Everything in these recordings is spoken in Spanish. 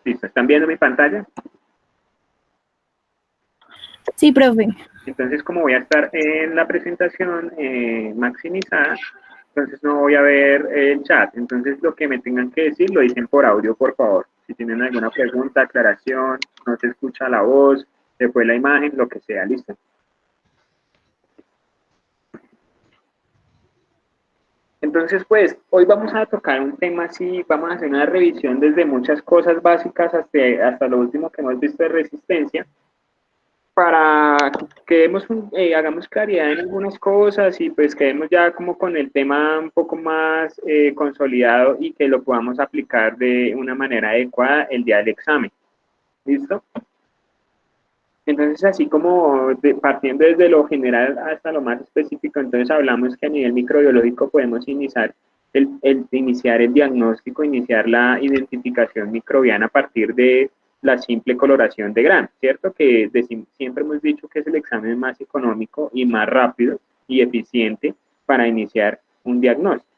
Listo, ¿están viendo mi pantalla? Sí, profe. Entonces, como voy a estar en la presentación maximizada, entonces no voy a ver el chat. Entonces, lo que me tengan que decir lo dicen por audio, por favor. Si tienen alguna pregunta, aclaración, no se escucha la voz, se fue la imagen, lo que sea, ¿listo? Entonces, pues, hoy vamos a tocar un tema así, vamos a hacer una revisión desde muchas cosas básicas hasta lo último que hemos visto de resistencia, para que hagamos claridad en algunas cosas y pues quedemos ya como con el tema un poco más consolidado y que lo podamos aplicar de una manera adecuada el día del examen. ¿Listo? Entonces, así como partiendo desde lo general hasta lo más específico, entonces hablamos que a nivel microbiológico podemos iniciar el diagnóstico, iniciar la identificación microbiana a partir de la simple coloración de grano, ¿cierto? Que siempre hemos dicho que es el examen más económico y más rápido y eficiente para iniciar un diagnóstico.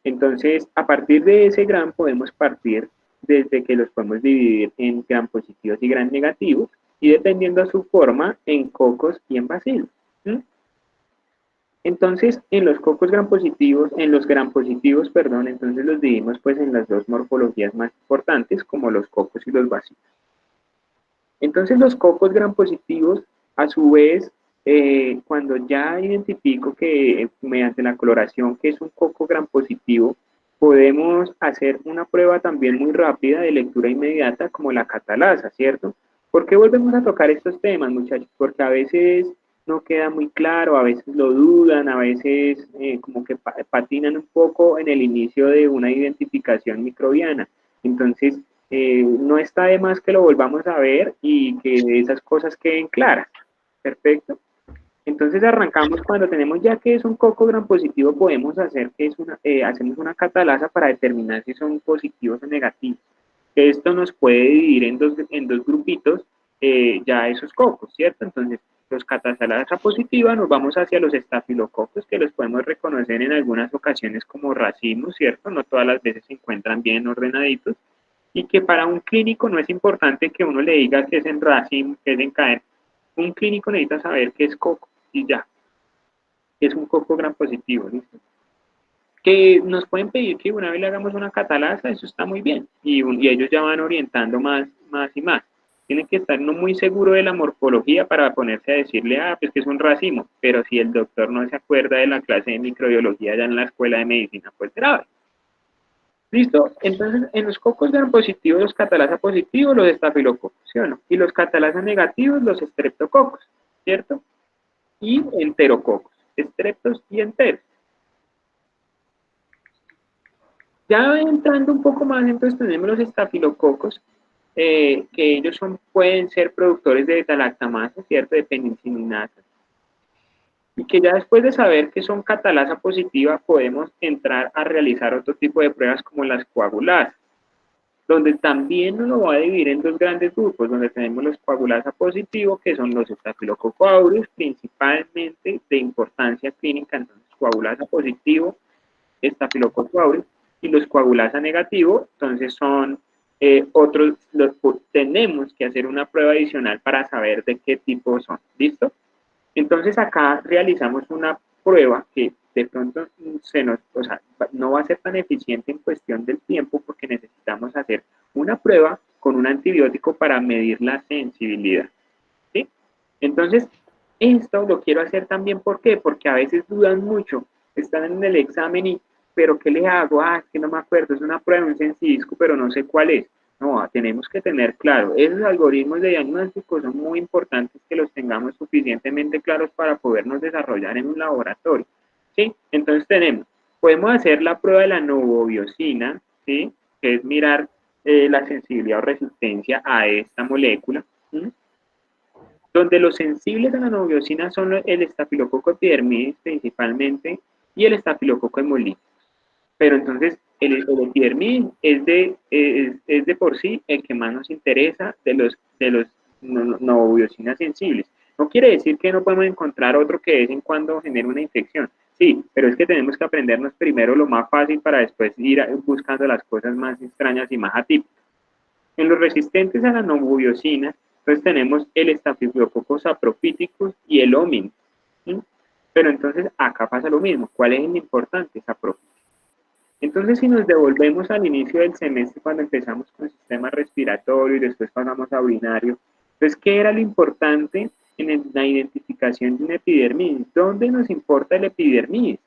Entonces, a partir de ese gran podemos partir desde que los podemos dividir en gran positivos y gran negativos y dependiendo de su forma en cocos y en bacilos. ¿Sí? Entonces, en los cocos gran positivos, en los gran positivos, perdón, entonces los dividimos pues en las dos morfologías más importantes como los cocos y los bacilos. Entonces, los cocos gran positivos, a su vez, cuando ya identifico que mediante la coloración que es un coco gran positivo, podemos hacer una prueba también muy rápida de lectura inmediata como la catalasa, ¿cierto? ¿Por qué volvemos a tocar estos temas, muchachos? Porque a veces no queda muy claro, a veces lo dudan, a veces como que patinan un poco en el inicio de una identificación microbiana. Entonces, no está de más que lo volvamos a ver y que esas cosas queden claras. Perfecto. Entonces arrancamos cuando tenemos ya que es un coco gran positivo, podemos hacer que hacemos una catalasa para determinar si son positivos o negativos. Esto nos puede dividir en dos grupitos ya esos cocos, ¿cierto? Entonces, los catalasa positiva nos vamos hacia los estafilococos, que los podemos reconocer en algunas ocasiones como racimos, ¿cierto? No todas las veces se encuentran bien ordenaditos y que para un clínico no es importante que uno le diga que es en racimo, que es en caer. Un clínico necesita saber qué es coco y ya, es un coco gran positivo, ¿listo? Que nos pueden pedir que una vez le hagamos una catalasa, eso está muy bien, y ellos ya van orientando más y más. Tienen que estar no muy seguro de la morfología para ponerse a decirle, pues que es un racimo, pero si el doctor no se acuerda de la clase de microbiología ya en la escuela de medicina, pues grave. ¿Listo? Entonces, en los cocos gran positivos, los catalasa positivos, los estafilococos, ¿sí o no? Y los catalasa negativos, los estreptococos, ¿cierto? Y enterococos, estreptos y enteros. Ya entrando un poco más, entonces tenemos los estafilococos, que ellos pueden ser productores de beta-lactamasa, ¿cierto? De penicillinasa. Y que ya después de saber que son catalasa positiva, podemos entrar a realizar otro tipo de pruebas como las coagulasas, donde también nos lo va a dividir en dos grandes grupos, donde tenemos los coagulasa positivos, que son los estafilococcus aureus, principalmente de importancia clínica, entonces coagulasa positivo, estafilococcus aureus, y los coagulasa negativo, entonces son tenemos que hacer una prueba adicional para saber de qué tipo son, ¿listo? Entonces acá realizamos una prueba que de pronto no va a ser tan eficiente en cuestión del tiempo porque necesitamos hacer una prueba con un antibiótico para medir la sensibilidad. ¿Sí? Entonces, esto lo quiero hacer también, ¿por qué? Porque a veces dudan mucho, están en el examen y, ¿pero qué le hago? Es que no me acuerdo, es una prueba, un sensidisco, pero no sé cuál es. No, tenemos que tener claro, esos algoritmos de diagnóstico son muy importantes que los tengamos suficientemente claros para podernos desarrollar en un laboratorio, ¿sí? Entonces podemos hacer la prueba de la novobiosina, ¿sí? Que es mirar la sensibilidad o resistencia a esta molécula, ¿sí? Donde los sensibles a la novobiosina son el estafilococo epidermidis principalmente y el estafilococo hemolyticus. Pero entonces el epidermidis es de por sí el que más nos interesa de los novobiosinas sensibles. No quiere decir que no podemos encontrar otro que de vez en cuando genere una infección. Sí, pero es que tenemos que aprendernos primero lo más fácil para después ir buscando las cosas más extrañas y más atípicas. En los resistentes a la novubiosina, entonces tenemos el Staphylococcus saprophyticus y el Homin. ¿Sí? Pero entonces acá pasa lo mismo. ¿Cuál es el importante? Saprophyticus. Entonces, si nos devolvemos al inicio del semestre, cuando empezamos con el sistema respiratorio y después pasamos a urinario, entonces, ¿qué era lo importante en la identificación de un epidermidis? ¿Dónde nos importa el epidermidis?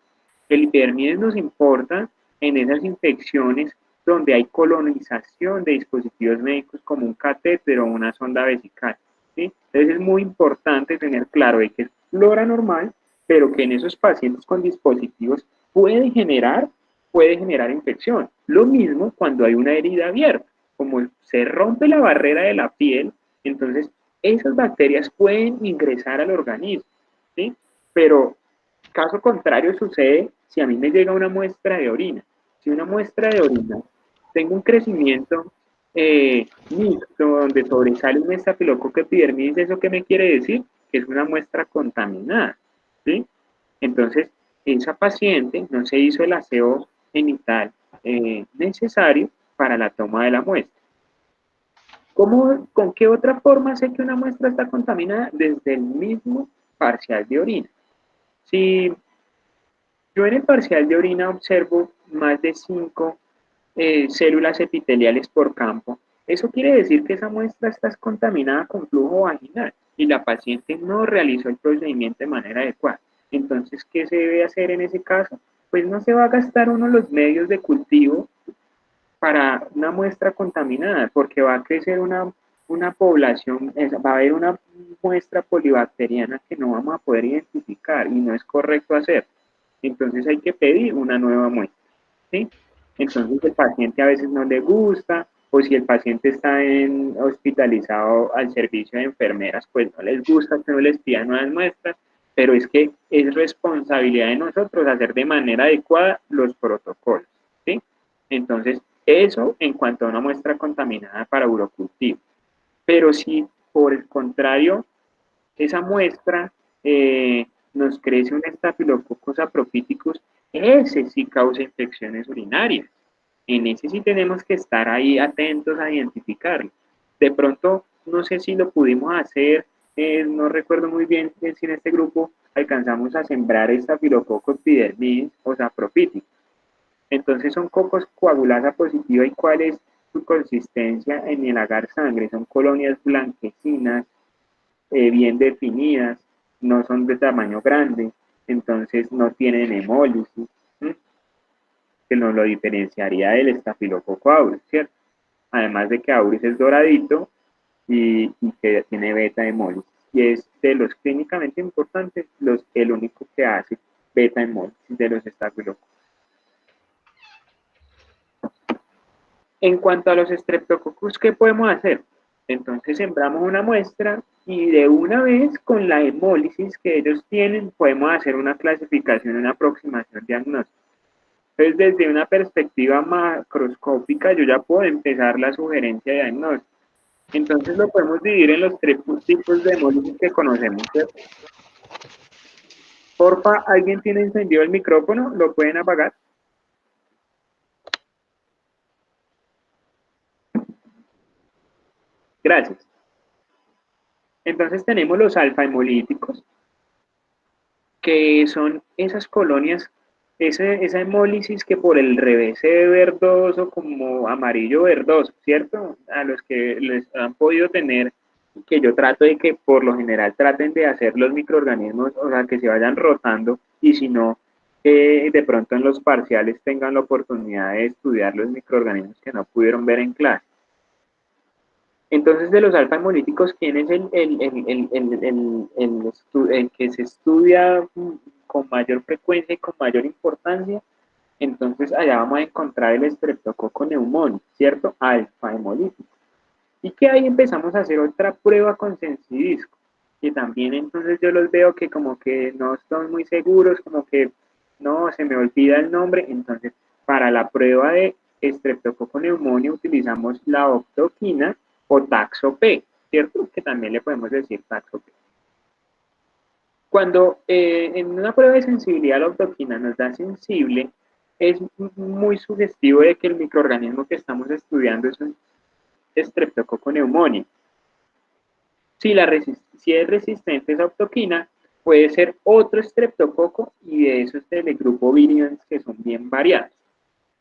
El epidermidis nos importa en esas infecciones donde hay colonización de dispositivos médicos como un catéter o una sonda vesical. ¿Sí? Entonces, es muy importante tener claro de que es flora normal, pero que en esos pacientes con dispositivos puede generar infección. Lo mismo cuando hay una herida abierta, como se rompe la barrera de la piel, entonces esas bacterias pueden ingresar al organismo, ¿sí? Pero caso contrario sucede si a mí me llega una muestra de orina. Si una muestra de orina tengo un crecimiento mixto donde sobresale un estafilococo epidermidis, ¿eso qué me quiere decir? Que es una muestra contaminada, ¿sí? Entonces, esa paciente no se hizo el aseo genital necesario para la toma de la muestra. ¿Con qué otra forma sé que una muestra está contaminada? Desde el mismo parcial de orina. Si yo en el parcial de orina observo más de 5 células epiteliales por campo, eso quiere decir que esa muestra está contaminada con flujo vaginal y la paciente no realizó el procedimiento de manera adecuada. Entonces, ¿qué se debe hacer en ese caso? Pues no se va a gastar uno los medios de cultivo para una muestra contaminada, porque va a crecer una población, va a haber una muestra polibacteriana que no vamos a poder identificar y no es correcto hacer. Entonces hay que pedir una nueva muestra, ¿sí? Entonces el paciente a veces no le gusta, o si el paciente está hospitalizado al servicio de enfermeras, pues no les gusta que no les pidan nuevas muestras, pero es que es responsabilidad de nosotros hacer de manera adecuada los protocolos, ¿sí? Entonces, eso en cuanto a una muestra contaminada para urocultivo. Pero si por el contrario esa muestra nos crece un Staphylococcus saprophyticus, ese sí causa infecciones urinarias. En ese sí tenemos que estar ahí atentos a identificarlo. De pronto, no sé si lo pudimos hacer, no recuerdo muy bien si en este grupo alcanzamos a sembrar Staphylococcus epidermidis o saprophyticus. Entonces son cocos coagulasa positiva y cuál es su consistencia en el agar sangre. Son colonias blanquecinas, bien definidas, no son de tamaño grande, entonces no tienen hemólisis, ¿sí? Que nos lo diferenciaría del estafilococo aureus, ¿cierto? Además de que aureus es doradito y que tiene beta hemólisis. Y es de los clínicamente importantes, el único que hace beta hemólisis de los estafilococos. En cuanto a los estreptococos, ¿qué podemos hacer? Entonces sembramos una muestra y de una vez con la hemólisis que ellos tienen podemos hacer una clasificación, una aproximación diagnóstica. Entonces desde una perspectiva macroscópica yo ya puedo empezar la sugerencia de diagnóstico. Entonces lo podemos dividir en los 3 tipos de hemólisis que conocemos, ¿cierto? Porfa, ¿alguien tiene encendido el micrófono? ¿Lo pueden apagar? Gracias. Entonces tenemos los alfa hemolíticos, que son esas colonias, esa hemólisis que por el revés se ve verdoso como amarillo verdoso, ¿cierto? A los que les han podido tener, que yo trato de que por lo general traten de hacer los microorganismos, o sea, que se vayan rotando y si no, de pronto en los parciales tengan la oportunidad de estudiar los microorganismos que no pudieron ver en clase. Entonces, de los alfa hemolíticos, ¿quién es el que se estudia con mayor frecuencia y con mayor importancia? Entonces, allá vamos a encontrar el Streptococcus pneumoniae, ¿cierto? Alfa hemolítico. Y que ahí empezamos a hacer otra prueba con sensidisco, que también entonces yo los veo que como que no están muy seguros, como que no, se me olvida el nombre, entonces para la prueba de Streptococcus pneumoniae utilizamos la octoquina o Taxo P, ¿cierto? Que también le podemos decir Taxo P. Cuando en una prueba de sensibilidad la octoquina nos da sensible, es muy sugestivo de que el microorganismo que estamos estudiando es Streptococcus pneumoniae. Si es resistente a esa autoquina, puede ser otro estreptococo y de esos del grupo virions que son bien variados.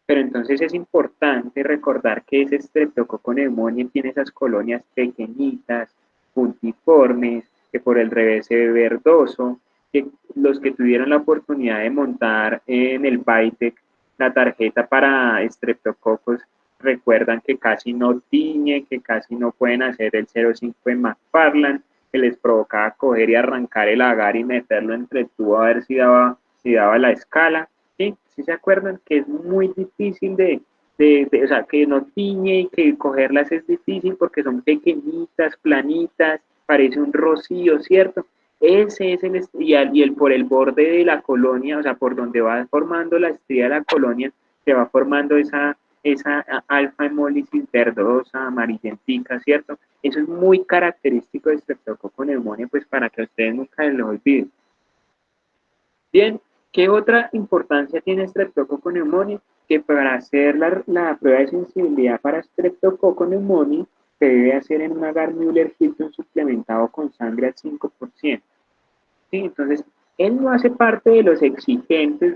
Pero entonces es importante recordar que ese Streptococcus pneumoniae tiene esas colonias pequeñitas, puntiformes, que por el revés se ve verdoso, que los que tuvieron la oportunidad de montar en el Bytec la tarjeta para Streptococcus recuerdan que casi no tiñe, que casi no pueden hacer el 0,5 de McFarland, que les provocaba coger y arrancar el agar y meterlo entre el tubo a ver si daba la escala. ¿Sí? ¿Sí se acuerdan? Que es muy difícil o sea, que no tiñe y que cogerlas es difícil porque son pequeñitas, planitas, parece un rocío, ¿cierto? Ese es el por el borde de la colonia, o sea, por donde va formando la estría de la colonia, se va formando esa alfa hemólisis verdosa, amarillentica, ¿cierto? Eso es muy característico de Streptococcus pneumoniae, pues para que ustedes nunca lo olviden. Bien, ¿qué otra importancia tiene Streptococcus pneumoniae? Que para hacer la prueba de sensibilidad para Streptococcus pneumoniae se debe hacer en un agar Müller-Hilton suplementado con sangre al 5%. ¿Sí? Entonces, él no hace parte de los exigentes,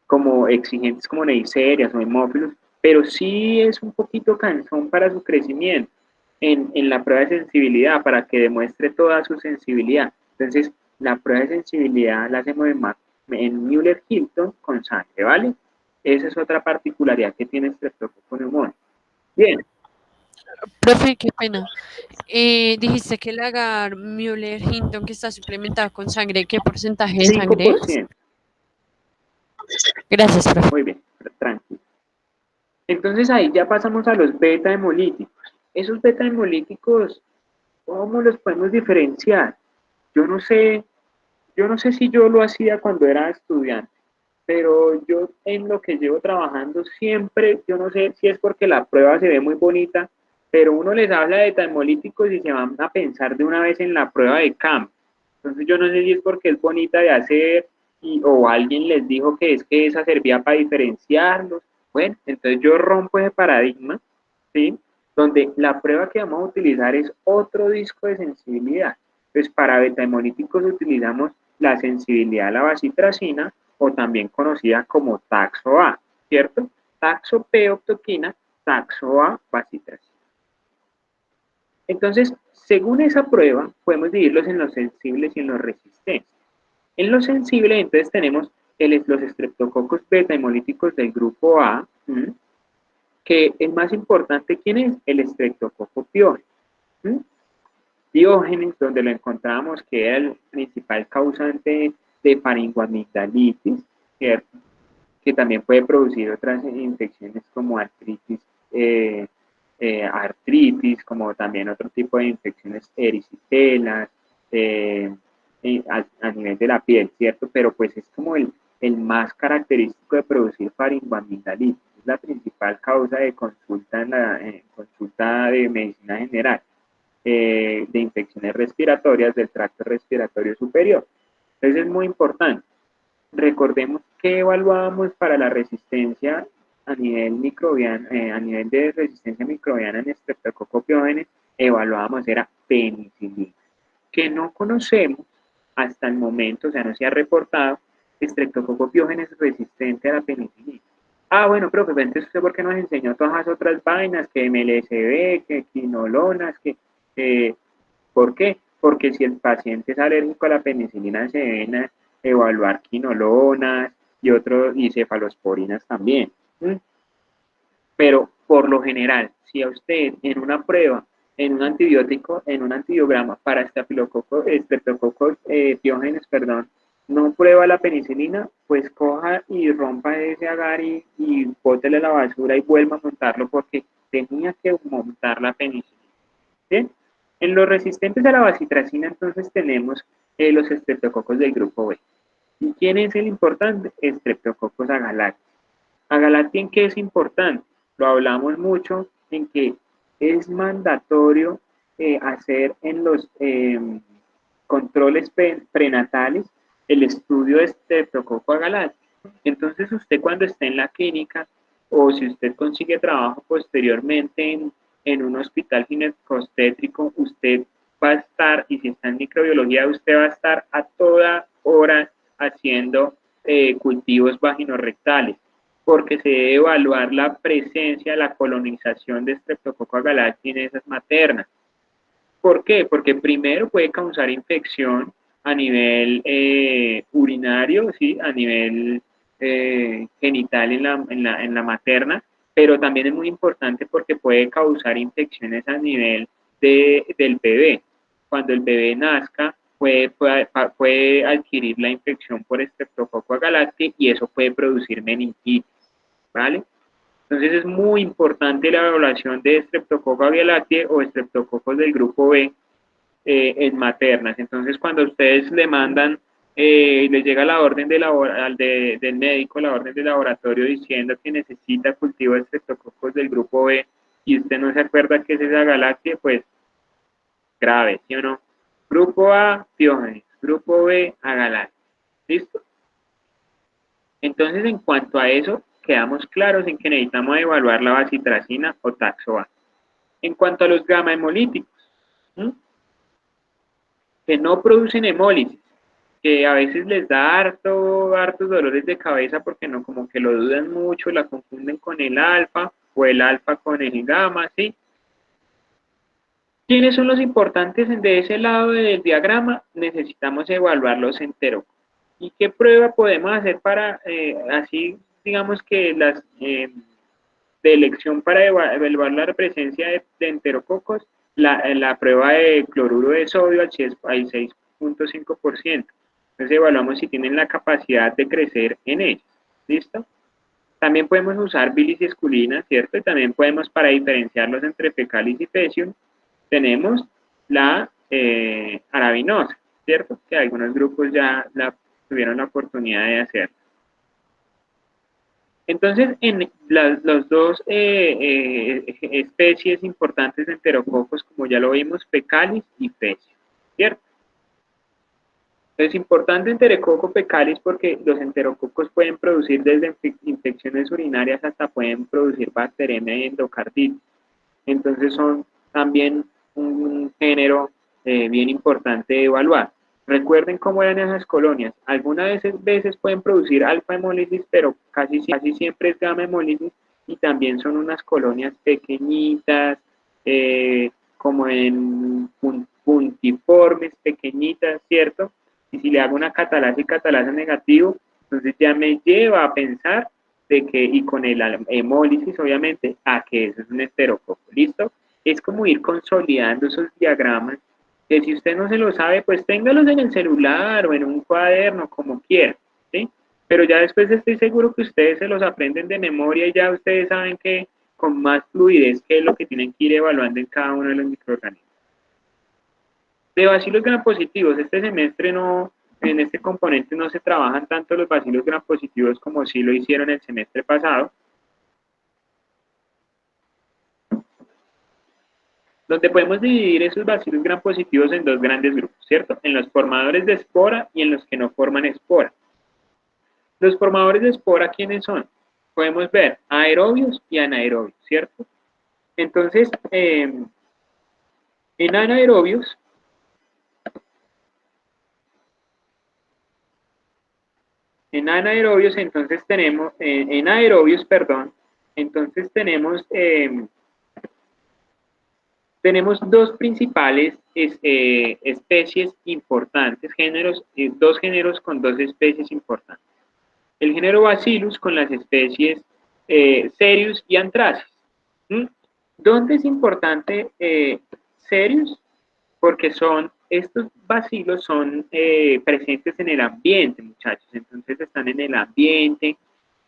como exigentes como neiserias o hemófilos, pero sí es un poquito cansón para su crecimiento en la prueba de sensibilidad, para que demuestre toda su sensibilidad. Entonces, la prueba de sensibilidad la hacemos en Müller-Hilton con sangre, ¿vale? Esa es otra particularidad que tiene Streptococcus pneumoniae. Bien. Profe, qué pena. Dijiste que el agar Müller-Hinton que está suplementado con sangre, ¿qué porcentaje de sangre es? 5%. Gracias, profe. Muy bien, tranquilo. Entonces ahí ya pasamos a los beta hemolíticos. Esos beta hemolíticos, ¿cómo los podemos diferenciar? Yo no sé, yo no sé si yo lo hacía cuando era estudiante, pero yo en lo que llevo trabajando siempre, yo no sé si es porque la prueba se ve muy bonita, pero uno les habla de hemolíticos y se van a pensar de una vez en la prueba de CAM. Entonces yo no sé si es porque es bonita de hacer o alguien les dijo que es que esa servía para diferenciarlos. Bueno, entonces yo rompo ese paradigma, ¿sí? Donde la prueba que vamos a utilizar es otro disco de sensibilidad. Entonces para beta-hemolíticos utilizamos la sensibilidad a la bacitracina o también conocida como taxo A, ¿cierto? Taxo P octoquina, taxo A bacitracina. Entonces, según esa prueba, podemos dividirlos en los sensibles y en los resistentes. En los sensibles, entonces tenemos los estreptococos beta hemolíticos del grupo A, que el más importante, ¿quién es? El estreptococo piógenes. Diógenes, donde lo encontramos que era el principal causante de faringoamigdalitis, ¿cierto? Que también puede producir otras infecciones como artritis, como también otro tipo de infecciones erisitelas, a nivel de la piel, ¿cierto? Pero pues es como el más característico de producir faringoamigdalitis. Es la principal causa de consulta consulta de medicina general, de infecciones respiratorias del tracto respiratorio superior. Entonces es muy importante. Recordemos que evaluábamos para la resistencia a nivel microbiano, a nivel de resistencia microbiana en Streptococcus pyogenes, evaluábamos era penicilina, que no conocemos hasta el momento, o sea, no se ha reportado Streptococcus pyogenes resistente a la penicilina. Ah, bueno, profe, entonces usted por qué nos enseñó todas las otras vainas, que MLSB, que quinolonas, ¿por qué? Porque si el paciente es alérgico a la penicilina se deben evaluar quinolonas y cefalosporinas también. Pero por lo general, si a usted en una prueba, en un antibiótico, en un antibiograma para estreptococos piógenes, perdón, no prueba la penicilina, pues coja y rompa ese agar y bótele a la basura y vuelva a montarlo porque tenía que montar la penicilina. ¿Bien? En los resistentes a la bacitracina, entonces tenemos los estreptococos del grupo B. ¿Y quién es el importante? Streptococcus agalacti. Agalacti, ¿en qué es importante? Lo hablamos mucho en que es mandatorio hacer en los controles prenatales el estudio de Streptococcus agalacti. Entonces, usted cuando esté en la clínica, o si usted consigue trabajo posteriormente en un hospital ginecobstétrico, usted va a estar, y si está en microbiología, usted va a estar a toda hora haciendo cultivos vaginorrectales, porque se debe evaluar la presencia, la colonización de Streptococcus agalactiae en esas maternas. ¿Por qué? Porque primero puede causar infección a nivel urinario, ¿sí? A nivel genital en la materna, pero también es muy importante porque puede causar infecciones a nivel del bebé. Cuando el bebé nazca, puede adquirir la infección por Streptococcus agalactiae y eso puede producir meningitis, ¿vale? Entonces es muy importante la evaluación de Streptococcus agalactiae o estreptococos del grupo B en maternas. Entonces cuando ustedes le mandan, les llega la orden del médico, la orden del laboratorio diciendo que necesita cultivo de estreptococos del grupo B y usted no se acuerda que es esa galáctea, pues grave, ¿sí o no? Grupo A, Piógenes. Grupo B, Agalactia. ¿Listo? Entonces, en cuanto a eso, quedamos claros en que necesitamos evaluar la bacitracina o taxo A. En cuanto a los gamma hemolíticos, ¿sí? Que no producen hemólisis, que a veces les da hartos dolores de cabeza porque no, como que lo dudan mucho, la confunden con el alfa o el alfa con el gamma, ¿sí? ¿Quiénes son los importantes de ese lado del diagrama? Necesitamos evaluar los enterococos. ¿Y qué prueba podemos hacer para, así, digamos que las de elección para evaluar la presencia de enterococos? La prueba de cloruro de sodio al 6.5%. Entonces evaluamos si tienen la capacidad de crecer en ellos. ¿Listo? También podemos usar bilis y esculina, ¿cierto? Y también podemos, para diferenciarlos entre fecalis y fecium, tenemos la arabinosa, ¿cierto? Que algunos grupos ya tuvieron la oportunidad de hacer. Entonces, en las dos especies importantes de enterococos, como ya lo vimos, fecalis y fecium, ¿cierto? Es importante enterococo fecalis porque los enterococos pueden producir desde infecciones urinarias hasta pueden producir bacteremia y endocarditis. Entonces son también un género bien importante de evaluar. Recuerden cómo eran esas colonias. Algunas veces pueden producir alfa hemólisis, pero casi siempre es gamma hemólisis y también son unas colonias pequeñitas, como en puntiformes, pequeñitas, ¿cierto? Y si le hago una catalasa y catalasa negativo, entonces ya me lleva a pensar de que, y con el hemólisis obviamente, a que eso es un enterococo, ¿listo? Es como ir consolidando esos diagramas, que si usted no se lo sabe, pues téngalos en el celular o en un cuaderno, como quiera, ¿sí? Pero ya después estoy seguro que ustedes se los aprenden de memoria y ya ustedes saben que con más fluidez qué es lo que tienen que ir evaluando en cada uno de los microorganismos. De bacilos grampositivos, este semestre no, en este componente no se trabajan tanto los bacilos grampositivos como sí lo hicieron el semestre pasado, donde podemos dividir esos bacilos grampositivos en dos grandes grupos, ¿cierto? En los formadores de espora y en los que no forman espora. Los formadores de espora, ¿quiénes son? Podemos ver aerobios y anaerobios, ¿cierto? Entonces, en anaerobios, entonces tenemos, en aerobios, perdón, entonces tenemos dos principales especies importantes, dos géneros con dos especies importantes. El género Bacillus con las especies Serius y Anthracis. ¿Mm? ¿Dónde es importante Serius? Porque estos bacilos son presentes en el ambiente, muchachos. Entonces están en el ambiente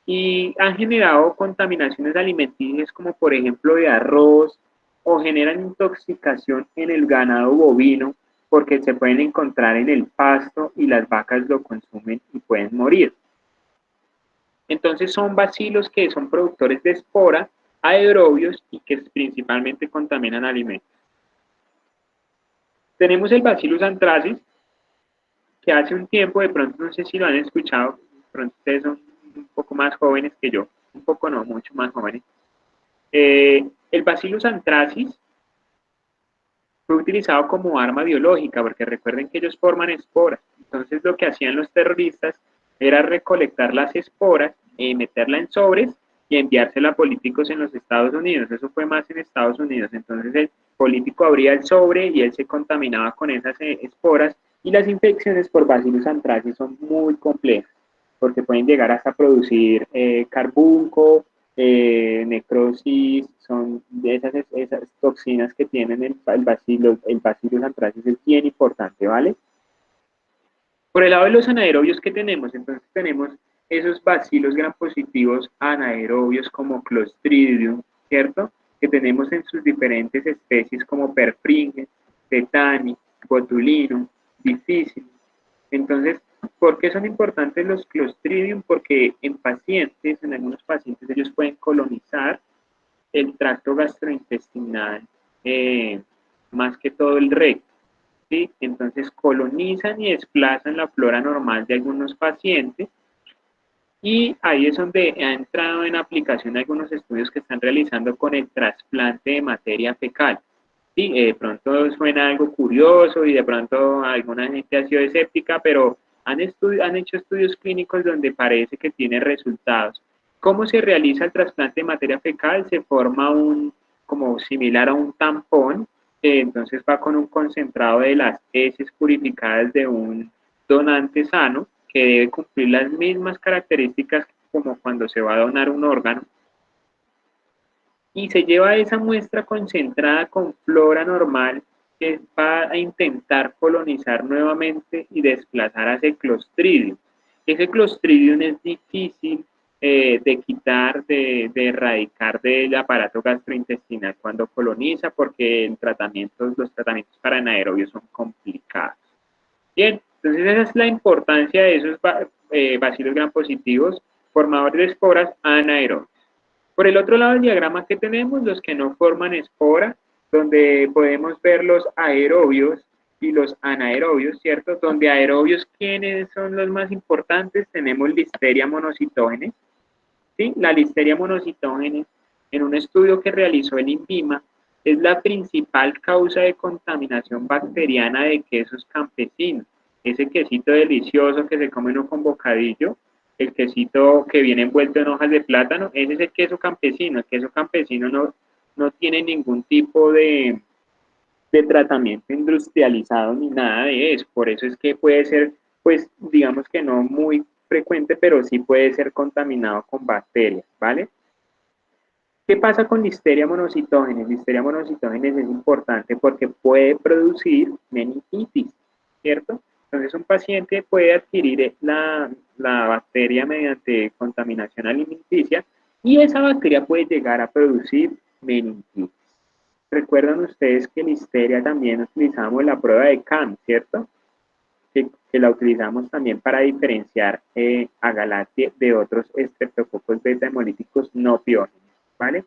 y han generado contaminaciones alimenticias como por ejemplo de arroz o generan intoxicación en el ganado bovino porque se pueden encontrar en el pasto y las vacas lo consumen y pueden morir. Entonces son bacilos que son productores de espora, aerobios y que principalmente contaminan alimentos. Tenemos el Bacillus anthracis, que hace un tiempo, de pronto no sé si lo han escuchado, de pronto ustedes son un poco más jóvenes que yo, un poco no, mucho más jóvenes. El Bacillus anthracis fue utilizado como arma biológica, porque recuerden que ellos forman esporas. Entonces lo que hacían los terroristas era recolectar las esporas, meterla en sobres y enviársela a políticos en los Estados Unidos. Eso fue más en Estados Unidos. Entonces el político abría el sobre y él se contaminaba con esas esporas, y las infecciones por Bacillus anthracis son muy complejas, porque pueden llegar hasta producir carbunco, necrosis, son de esas toxinas que tienen el bacillus anthracis es bien importante, ¿vale? Por el lado de los anaerobios, ¿qué tenemos? Entonces tenemos esos bacilos gram positivos anaerobios como Clostridium, ¿cierto? Que tenemos en sus diferentes especies como Perfringens, Tetani, Botulinum, Difficile. Entonces, ¿por qué son importantes los Clostridium? Porque en pacientes, en algunos pacientes, ellos pueden colonizar el tracto gastrointestinal, más que todo el recto. ¿Sí? Entonces colonizan y desplazan la flora normal de algunos pacientes, y ahí es donde ha entrado en aplicación algunos estudios que están realizando con el trasplante de materia fecal. Sí, de pronto suena algo curioso y de pronto alguna gente ha sido escéptica, pero han hecho estudios clínicos donde parece que tiene resultados. ¿Cómo se realiza el trasplante de materia fecal? Se forma como similar a un tampón, entonces va con un concentrado de las heces purificadas de un donante sano, que debe cumplir las mismas características como cuando se va a donar un órgano, y se lleva esa muestra concentrada con flora normal que va a intentar colonizar nuevamente y desplazar a ese Clostridium. Ese Clostridium es difícil de quitar, de erradicar del aparato gastrointestinal cuando coloniza, porque los tratamientos para anaerobios son complicados. Bien, entonces esa es la importancia de esos bacilos gram positivos formadores de esporas anaerobios. Por el otro lado del diagrama que tenemos, los que no forman espora, donde podemos ver los aerobios y los anaerobios, ¿cierto? Donde aerobios, ¿quiénes son los más importantes? Tenemos Listeria monocytogenes, ¿sí? La Listeria monocytogenes, en un estudio que realizó el INVIMA, es la principal causa de contaminación bacteriana de quesos campesinos. Ese quesito delicioso que se come uno con bocadillo, el quesito que viene envuelto en hojas de plátano, ese es el queso campesino. El queso campesino no tiene ningún tipo de tratamiento industrializado ni nada de eso. Por eso es que puede ser, pues, digamos que no muy frecuente, pero sí puede ser contaminado con bacterias, ¿vale? ¿Qué pasa con Listeria monocytogenes? Listeria monocytogenes es importante porque puede producir meningitis, ¿cierto? Entonces un paciente puede adquirir la bacteria mediante contaminación alimenticia, y esa bacteria puede llegar a producir meningitis. Recuerdan ustedes que Listeria también utilizamos la prueba de CAM, ¿cierto? Que la utilizamos también para diferenciar a Galatea de otros estreptococos beta hemolíticos no piógenos, ¿vale?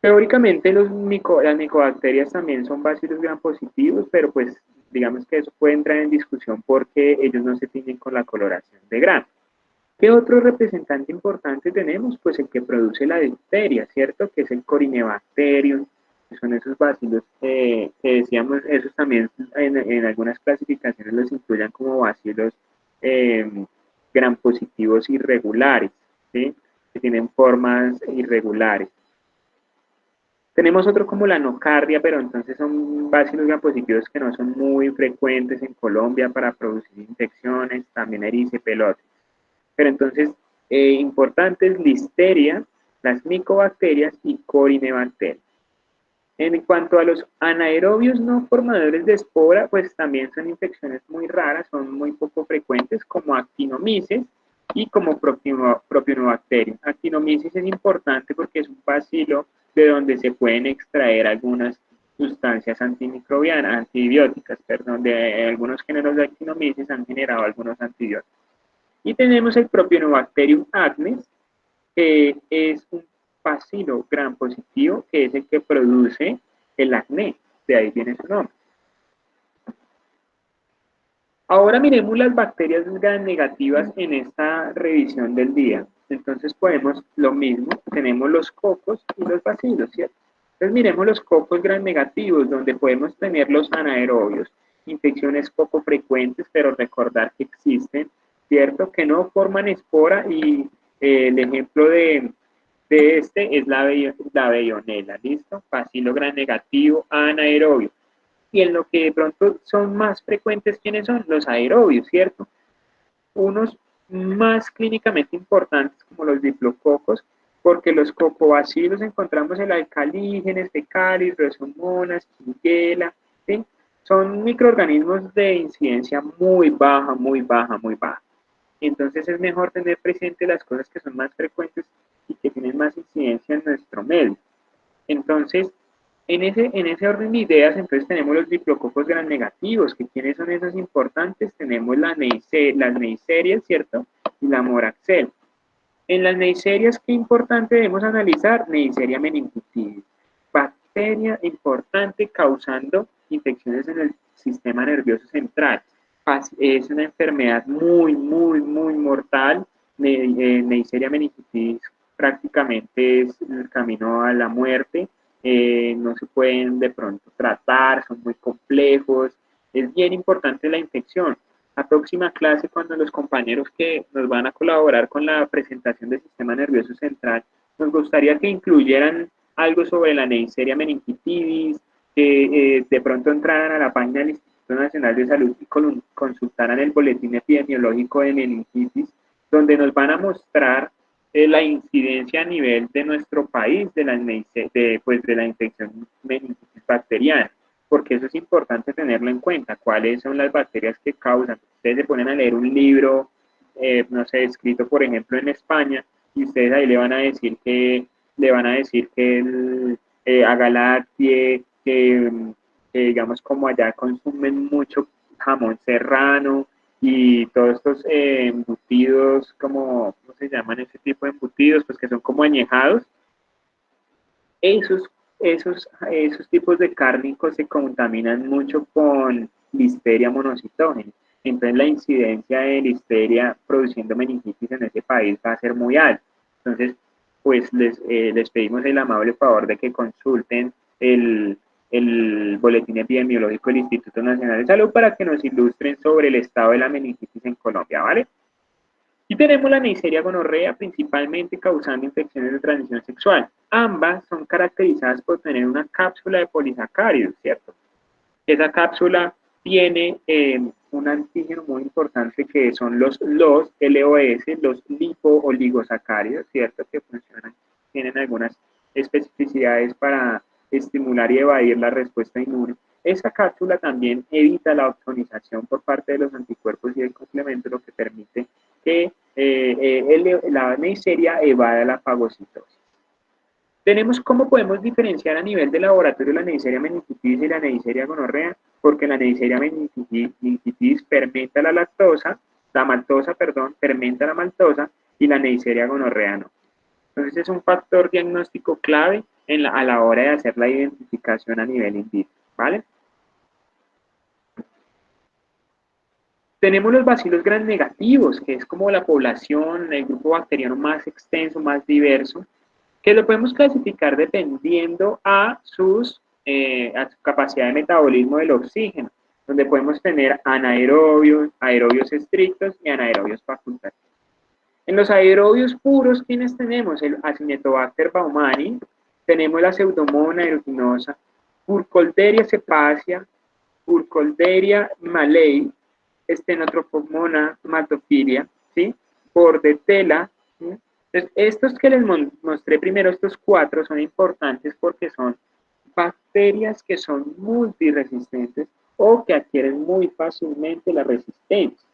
Teóricamente las micobacterias también son bacilos gram positivos, pero pues digamos que eso puede entrar en discusión porque ellos no se tiñen con la coloración de gram. ¿Qué otro representante importante tenemos? Pues el que produce la difteria, ¿cierto? Que es el Corynebacterium, que son esos bacilos que decíamos, esos también en algunas clasificaciones los incluyen como bacilos eh, gram positivos irregulares, ¿sí? Que tienen formas irregulares. Tenemos otro como la nocardia, pero entonces son bacilos gram positivos que no son muy frecuentes en Colombia para producir infecciones, también ericepelotes. Pero entonces, importantes, Listeria, las micobacterias y Corynebacterias. En cuanto a los anaerobios no formadores de espora, pues también son infecciones muy raras, son muy poco frecuentes, como actinomyces y como propionobacterium. Actinomyces es importante porque es un bacilo de donde se pueden extraer algunas sustancias antimicrobianas, antibióticas, perdón, de algunos géneros de actinomyces han generado algunos antibióticos. Y tenemos el Propionobacterium acnes, que es un bacilo gram positivo, que es el que produce el acné, de ahí viene su nombre. Ahora miremos las bacterias gram negativas en esta revisión del día. Entonces podemos, lo mismo, tenemos los cocos y los bacilos, ¿cierto? Entonces miremos los cocos gram negativos, donde podemos tener los anaerobios, infecciones poco frecuentes, pero recordar que existen, ¿cierto? Que no forman espora y el ejemplo de este es la Veillonella, ¿listo? Bacilo gram negativo, anaerobio. Y en lo que de pronto son más frecuentes, ¿quiénes son? Los aerobios, ¿cierto? Unos más clínicamente importantes como los diflococos, porque los cocobacilos encontramos en alcalígenes, fecalis, rhesumonas, shigella, ¿sí? Son microorganismos de incidencia muy baja, muy baja, muy baja. Entonces es mejor tener presente las cosas que son más frecuentes y que tienen más incidencia en nuestro medio. Entonces, en ese orden de ideas, entonces tenemos los diplococos gram negativos, que quiénes son esos importantes, tenemos las neiserias, ¿cierto? Y la moraxel. En las neiserias, ¿qué importante debemos analizar? Neisseria meningitidis, bacteria importante causando infecciones en el sistema nervioso central. Es una enfermedad muy, muy, muy mortal. Neisseria meningitidis prácticamente es el camino a la muerte. No se pueden de pronto tratar, son muy complejos. Es bien importante la infección. La próxima clase, cuando los compañeros que nos van a colaborar con la presentación del sistema nervioso central, nos gustaría que incluyeran algo sobre la Neisseria meningitidis, que de pronto entraran a la página del Instituto Nacional de Salud y consultaran el boletín epidemiológico de meningitis, donde nos van a mostrar la incidencia a nivel de nuestro país de la infección meningitis bacteriana, porque eso es importante tenerlo en cuenta, cuáles son las bacterias que causan. Ustedes se ponen a leer un libro, no sé, escrito por ejemplo en España, y ustedes ahí le van a decir que el agalactie, que digamos como allá consumen mucho jamón serrano, y todos estos embutidos, como, ¿cómo se llaman ese tipo de embutidos? Pues que son como añejados. Esos, esos tipos de cárnicos se contaminan mucho con listeria monocitógena. Entonces la incidencia de listeria produciendo meningitis en ese país va a ser muy alta. Entonces, pues les pedimos el amable favor de que consulten el boletín epidemiológico del Instituto Nacional de Salud para que nos ilustren sobre el estado de la meningitis en Colombia, ¿vale? Y tenemos la Neisseria gonorrea, principalmente causando infecciones de transmisión sexual. Ambas son caracterizadas por tener una cápsula de polisacáridos, ¿cierto? Esa cápsula tiene un antígeno muy importante que son los LOS, los lipo-oligosacáridos, ¿cierto? Que funcionan, tienen algunas especificidades para estimular y evadir la respuesta inmune. Esa cápsula también evita la opsonización por parte de los anticuerpos y el complemento, lo que permite que la Neisseria evada la fagocitosis. Tenemos cómo podemos diferenciar a nivel de laboratorio la Neisseria meningitidis y la Neisseria gonorrea, porque la Neisseria meningitidis fermenta la maltosa, perdón, fermenta la maltosa, y la Neisseria gonorrea no. Entonces es un factor diagnóstico clave a la hora de hacer la identificación a nivel in vitro, ¿vale? Tenemos los bacilos gram negativos, que es como la población, el grupo bacteriano más extenso, más diverso, que lo podemos clasificar dependiendo a su capacidad de metabolismo del oxígeno, donde podemos tener anaerobios, aerobios estrictos y anaerobios facultativos. En los aerobios puros, ¿quiénes tenemos? El Acinetobacter baumannii, tenemos la Pseudomonas aeruginosa, Burkholderia cepacia, Burkholderia malei, Stenotrophomonas maltophilia, ¿sí? Bordetella, ¿sí? Entonces, estos que les mostré primero, estos 4, son importantes porque son bacterias que son multiresistentes o que adquieren muy fácilmente la resistencia.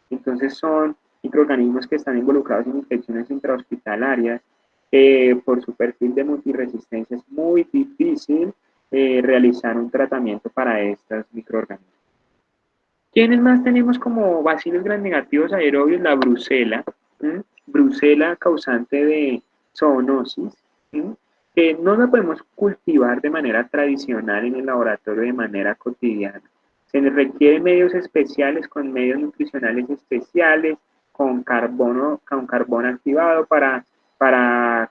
Entonces son microorganismos que están involucrados en infecciones intrahospitalarias. Por su perfil de multiresistencia es muy difícil realizar un tratamiento para estos microorganismos. ¿Quiénes más tenemos como bacilos gram negativos aerobios? La brucela, brucela causante de zoonosis, que no la podemos cultivar de manera tradicional en el laboratorio de manera cotidiana. Se les requieren medios especiales con medios nutricionales especiales, con carbón activado para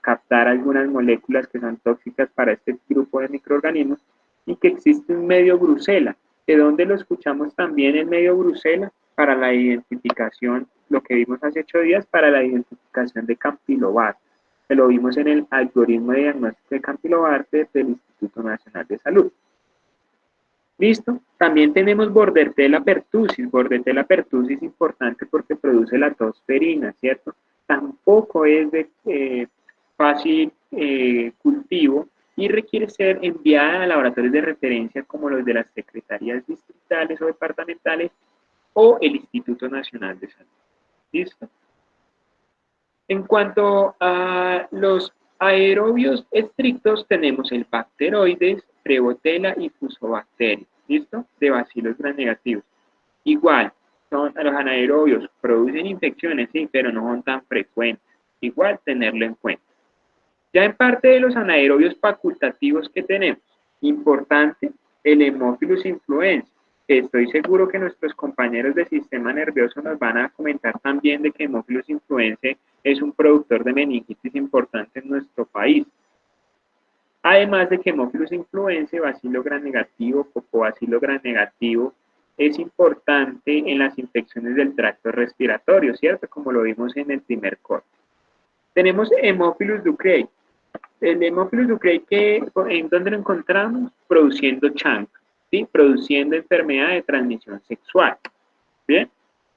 captar algunas moléculas que son tóxicas para este grupo de microorganismos, y que existe un medio Brucella, de donde lo escuchamos también el medio Brucella para la identificación, lo que vimos hace 8 días, para la identificación de Campylobacter, que lo vimos en el algoritmo de diagnóstico de Campylobacter del Instituto Nacional de Salud. ¿Listo? También tenemos Bordetella pertussis. Bordetella pertussis es importante porque produce la tosferina, ¿cierto? Tampoco es de fácil cultivo y requiere ser enviada a laboratorios de referencia como los de las secretarías distritales o departamentales o el Instituto Nacional de Salud. ¿Listo? En cuanto a los aerobios estrictos, tenemos el Bacteroides, Prevotella y Fusobacterium, ¿listo? De bacilos gramnegativos. Igual, los anaerobios producen infecciones, sí, pero no son tan frecuentes. Igual, tenerlo en cuenta. Ya en parte de los anaerobios facultativos que tenemos, importante, el Haemophilus influenza. Estoy seguro que nuestros compañeros de sistema nervioso nos van a comentar también de que Haemophilus influenzae es un productor de meningitis importante en nuestro país. Además de que Haemophilus influenzae, bacilo gram negativo, cocobacilo gram negativo, es importante en las infecciones del tracto respiratorio, ¿cierto? Como lo vimos en el primer corte. Tenemos Haemophilus ducreyi. El Haemophilus ducreyi, ¿en dónde lo encontramos? Produciendo chancro, ¿sí? Produciendo enfermedad de transmisión sexual. ¿Bien?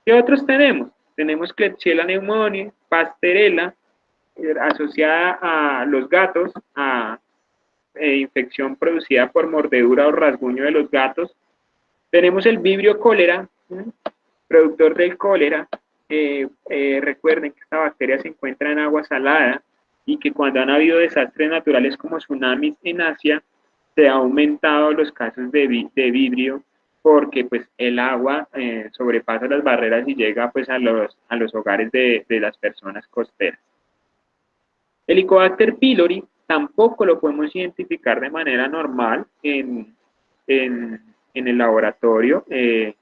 ¿Qué otros tenemos? Tenemos Klebsiella pneumoniae, Pasteurella, asociada a los gatos, a infección producida por mordedura o rasguño de los gatos. Tenemos el Vibrio cólera, productor del cólera. Recuerden que esta bacteria se encuentra en agua salada y que cuando han habido desastres naturales como tsunamis en Asia, se han aumentado los casos de vibrio porque pues el agua sobrepasa las barreras y llega pues a los hogares de las personas costeras. El Helicobacter pylori tampoco lo podemos identificar de manera normal en el laboratorio. Se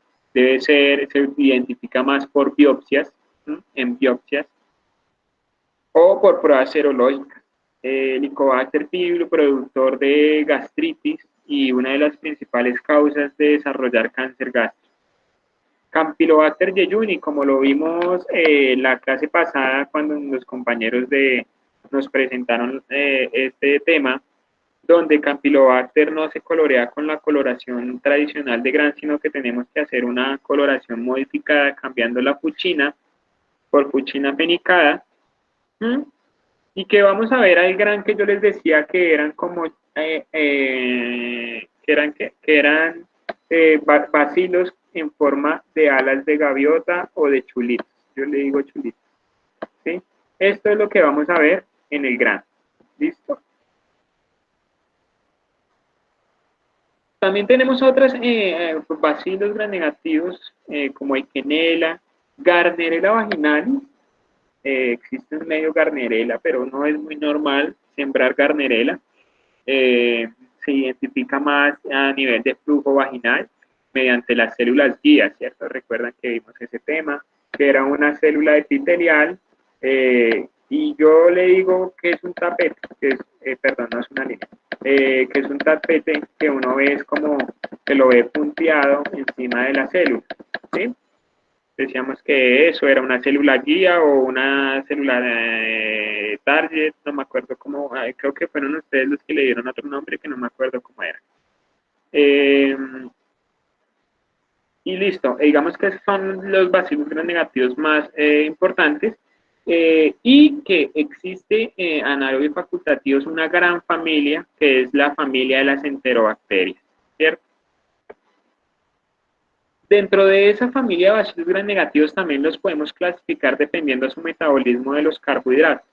identifica más por biopsias, en biopsias, o por pruebas serológicas. El Helicobacter pylori, productor de gastritis y una de las principales causas de desarrollar cáncer gástrico. Campylobacter jejuni, como lo vimos la clase pasada cuando los compañeros nos presentaron este tema, donde Campylobacter no se colorea con la coloración tradicional de gran, sino que tenemos que hacer una coloración modificada cambiando la fuchina por fuchina fenicada. Y que vamos a ver al gran que yo les decía que eran como bacilos en forma de alas de gaviota o de chulitos. Yo le digo chulitos. ¿Sí? Esto es lo que vamos a ver en el gran. ¿Listo? También tenemos otras bacilos gramnegativos como Eikenella, Gardnerella vaginalis. Existe un medio Gardnerella, pero no es muy normal sembrar Gardnerella. Se identifica más a nivel de flujo vaginal mediante las células guías, ¿cierto? Recuerdan que vimos ese tema, que era una célula epitelial, y yo le digo que es un tapete, perdón, no es una línea, que es un tapete que uno ve es como que lo ve punteado encima de la célula, ¿sí? Decíamos que eso era una célula guía o una célula target, no me acuerdo cómo, creo que fueron ustedes los que le dieron otro nombre que no me acuerdo cómo era. Y listo, digamos que son los bacilos gramnegativos más importantes, y que existe anaerobios facultativos una gran familia que es la familia de las enterobacterias, ¿cierto? Dentro de esa familia de bacilos gramnegativos también los podemos clasificar dependiendo de su metabolismo de los carbohidratos,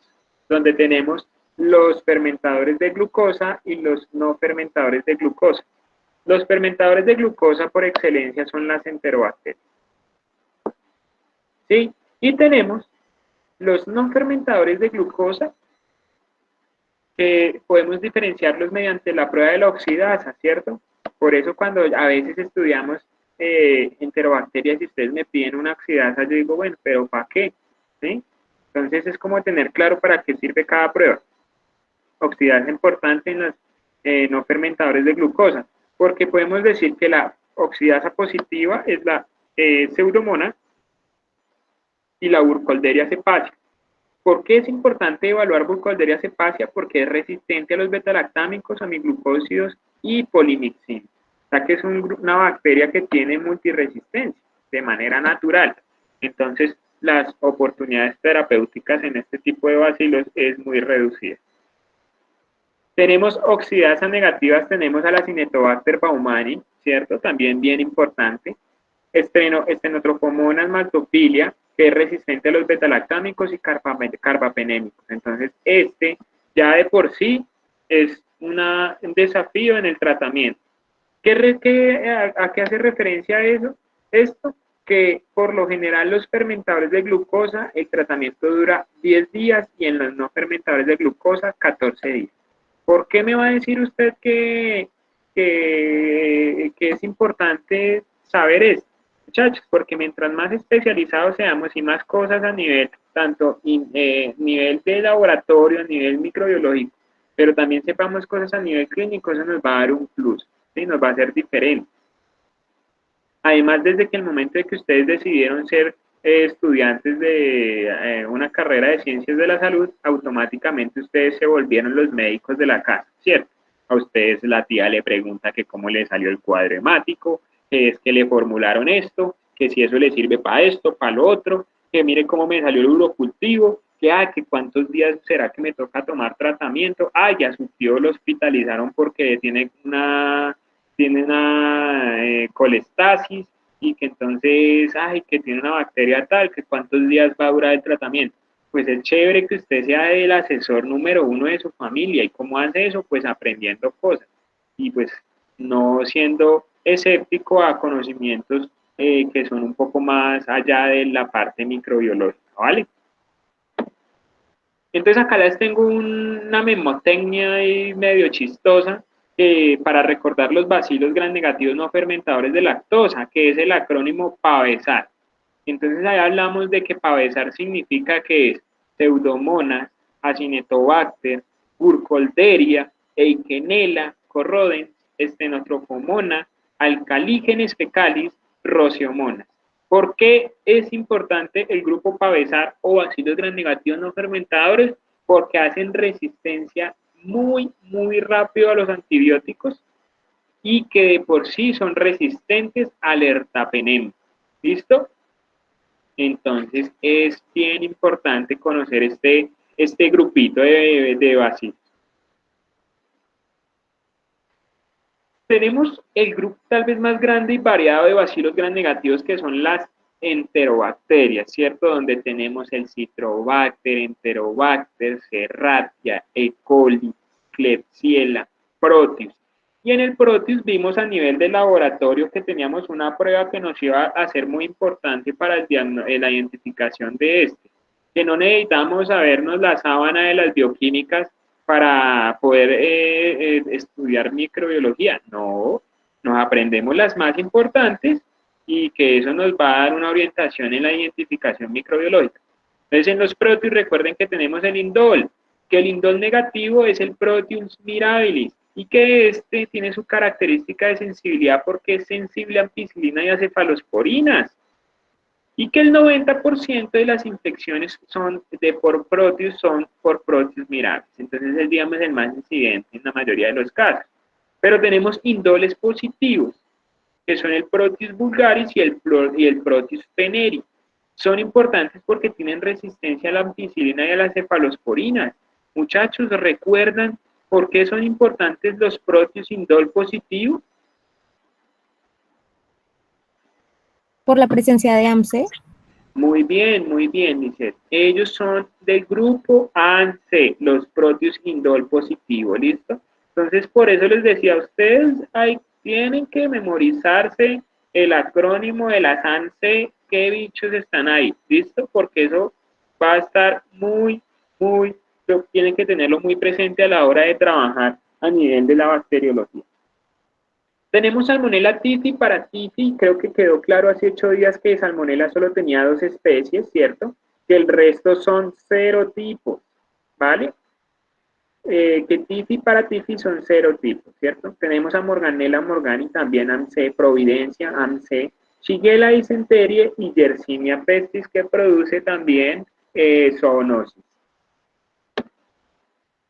donde tenemos los fermentadores de glucosa y los no fermentadores de glucosa. Los fermentadores de glucosa por excelencia son las enterobacterias. ¿Sí? Y tenemos los no fermentadores de glucosa, que podemos diferenciarlos mediante la prueba de la oxidasa, ¿cierto? Por eso cuando a veces estudiamos enterobacterias y ustedes me piden una oxidasa, yo digo, bueno, pero ¿para qué? ¿Sí? Entonces es como tener claro para qué sirve cada prueba. Oxidasa importante en los no fermentadores de glucosa, porque podemos decir que la oxidasa positiva es la pseudomonas y la Burkholderia cepacia. ¿Por qué es importante evaluar Burkholderia cepacia? Porque es resistente a los betalactámicos, amiglucósidos y polimixina. O sea que es una bacteria que tiene multiresistencia de manera natural. Entonces, las oportunidades terapéuticas en este tipo de bacilos es muy reducida. Tenemos oxidasas negativas, tenemos a la Cinetobacter baumannii, ¿cierto? También bien importante. Estenotropomonas maltophilia, que es resistente a los betalactámicos y carbapenémicos. Entonces, ya de por sí es un desafío en el tratamiento. ¿A qué hace referencia eso? Esto, que por lo general los fermentadores de glucosa, el tratamiento dura 10 días y en los no fermentadores de glucosa, 14 días. ¿Por qué me va a decir usted que es importante saber esto? Muchachos, porque mientras más especializados seamos y más cosas a nivel, tanto nivel de laboratorio, a nivel microbiológico, pero también sepamos cosas a nivel clínico, eso nos va a dar un plus, ¿sí? Nos va a hacer diferente. Además, desde que el momento de que ustedes decidieron ser estudiantes de una carrera de ciencias de la salud, automáticamente ustedes se volvieron los médicos de la casa, ¿cierto? A ustedes la tía le pregunta que cómo le salió el cuadro hemático, que es que le formularon esto, que si eso le sirve para esto, para lo otro, que mire cómo me salió el urocultivo, que cuántos días será que me toca tomar tratamiento, ya su tío lo hospitalizaron porque tiene una colestasis y que entonces, que tiene una bacteria tal, que cuántos días va a durar el tratamiento. Pues es chévere que usted sea el asesor número 1 de su familia. ¿Y cómo hace eso? Pues aprendiendo cosas. Y pues no siendo escéptico a conocimientos que son un poco más allá de la parte microbiológica, ¿vale? Entonces acá les tengo una memotecnia ahí medio chistosa para recordar los bacilos gram negativos no fermentadores de lactosa, que es el acrónimo PAVESAR. Entonces ahí hablamos de que PAVESAR significa que es Pseudomonas, Acinetobacter, Burkholderia, Eikenella, Corrodens, Stenotrophomonas, Alcalígenes fecalis, Rociomonas. ¿Por qué es importante el grupo PAVESAR o bacilos gram negativos no fermentadores? Porque hacen resistencia muy, muy rápido a los antibióticos y que de por sí son resistentes al ertapenem. ¿Listo? Entonces es bien importante conocer este grupito de bacilos. Tenemos el grupo tal vez más grande y variado de bacilos gram negativos que son las enterobacterias, ¿cierto? Donde tenemos el Citrobacter, Enterobacter, Serratia, E. coli, Klebsiella, Proteus. Y en el Proteus vimos a nivel de laboratorio que teníamos una prueba que nos iba a ser muy importante para la identificación de que no necesitamos sabernos la sábana de las bioquímicas para poder estudiar microbiología. No, nos aprendemos las más importantes y que eso nos va a dar una orientación en la identificación microbiológica. Entonces, en los Proteus recuerden que tenemos el indol, que el indol negativo es el Proteus mirabilis y que tiene su característica de sensibilidad porque es sensible a ampicilina y a cefalosporinas. Y que el 90% de las infecciones por Proteus son por Proteus mirabilis. Entonces es, digamos, el más incidente en la mayoría de los casos. Pero tenemos indoles positivos, que son el Proteus vulgaris y el Proteus peneri. Son importantes porque tienen resistencia a la ampicilina y a las cefalosporinas. Muchachos, ¿recuerdan por qué son importantes los Proteus indol positivos? Por la presencia de AMC. Muy bien, Lisette. Ellos son del grupo ANC, los Proteus indol positivo, ¿listo? Entonces, por eso les decía a ustedes, tienen que memorizarse el acrónimo de las ANC, qué bichos están ahí, ¿listo? Porque eso va a estar tienen que tenerlo muy presente a la hora de trabajar a nivel de la bacteriología. Tenemos Salmonella typhi para typhi, creo que quedó claro hace 8 días que Salmonella solo tenía 2 especies, ¿cierto? Que el resto son serotipos, ¿vale? Que typhi para typhi son serotipos, ¿cierto? Tenemos a Morganella morgani, también AMC, Providencia, AMC, Shigella dysenterie y Yersinia pestis, que produce también zoonosis.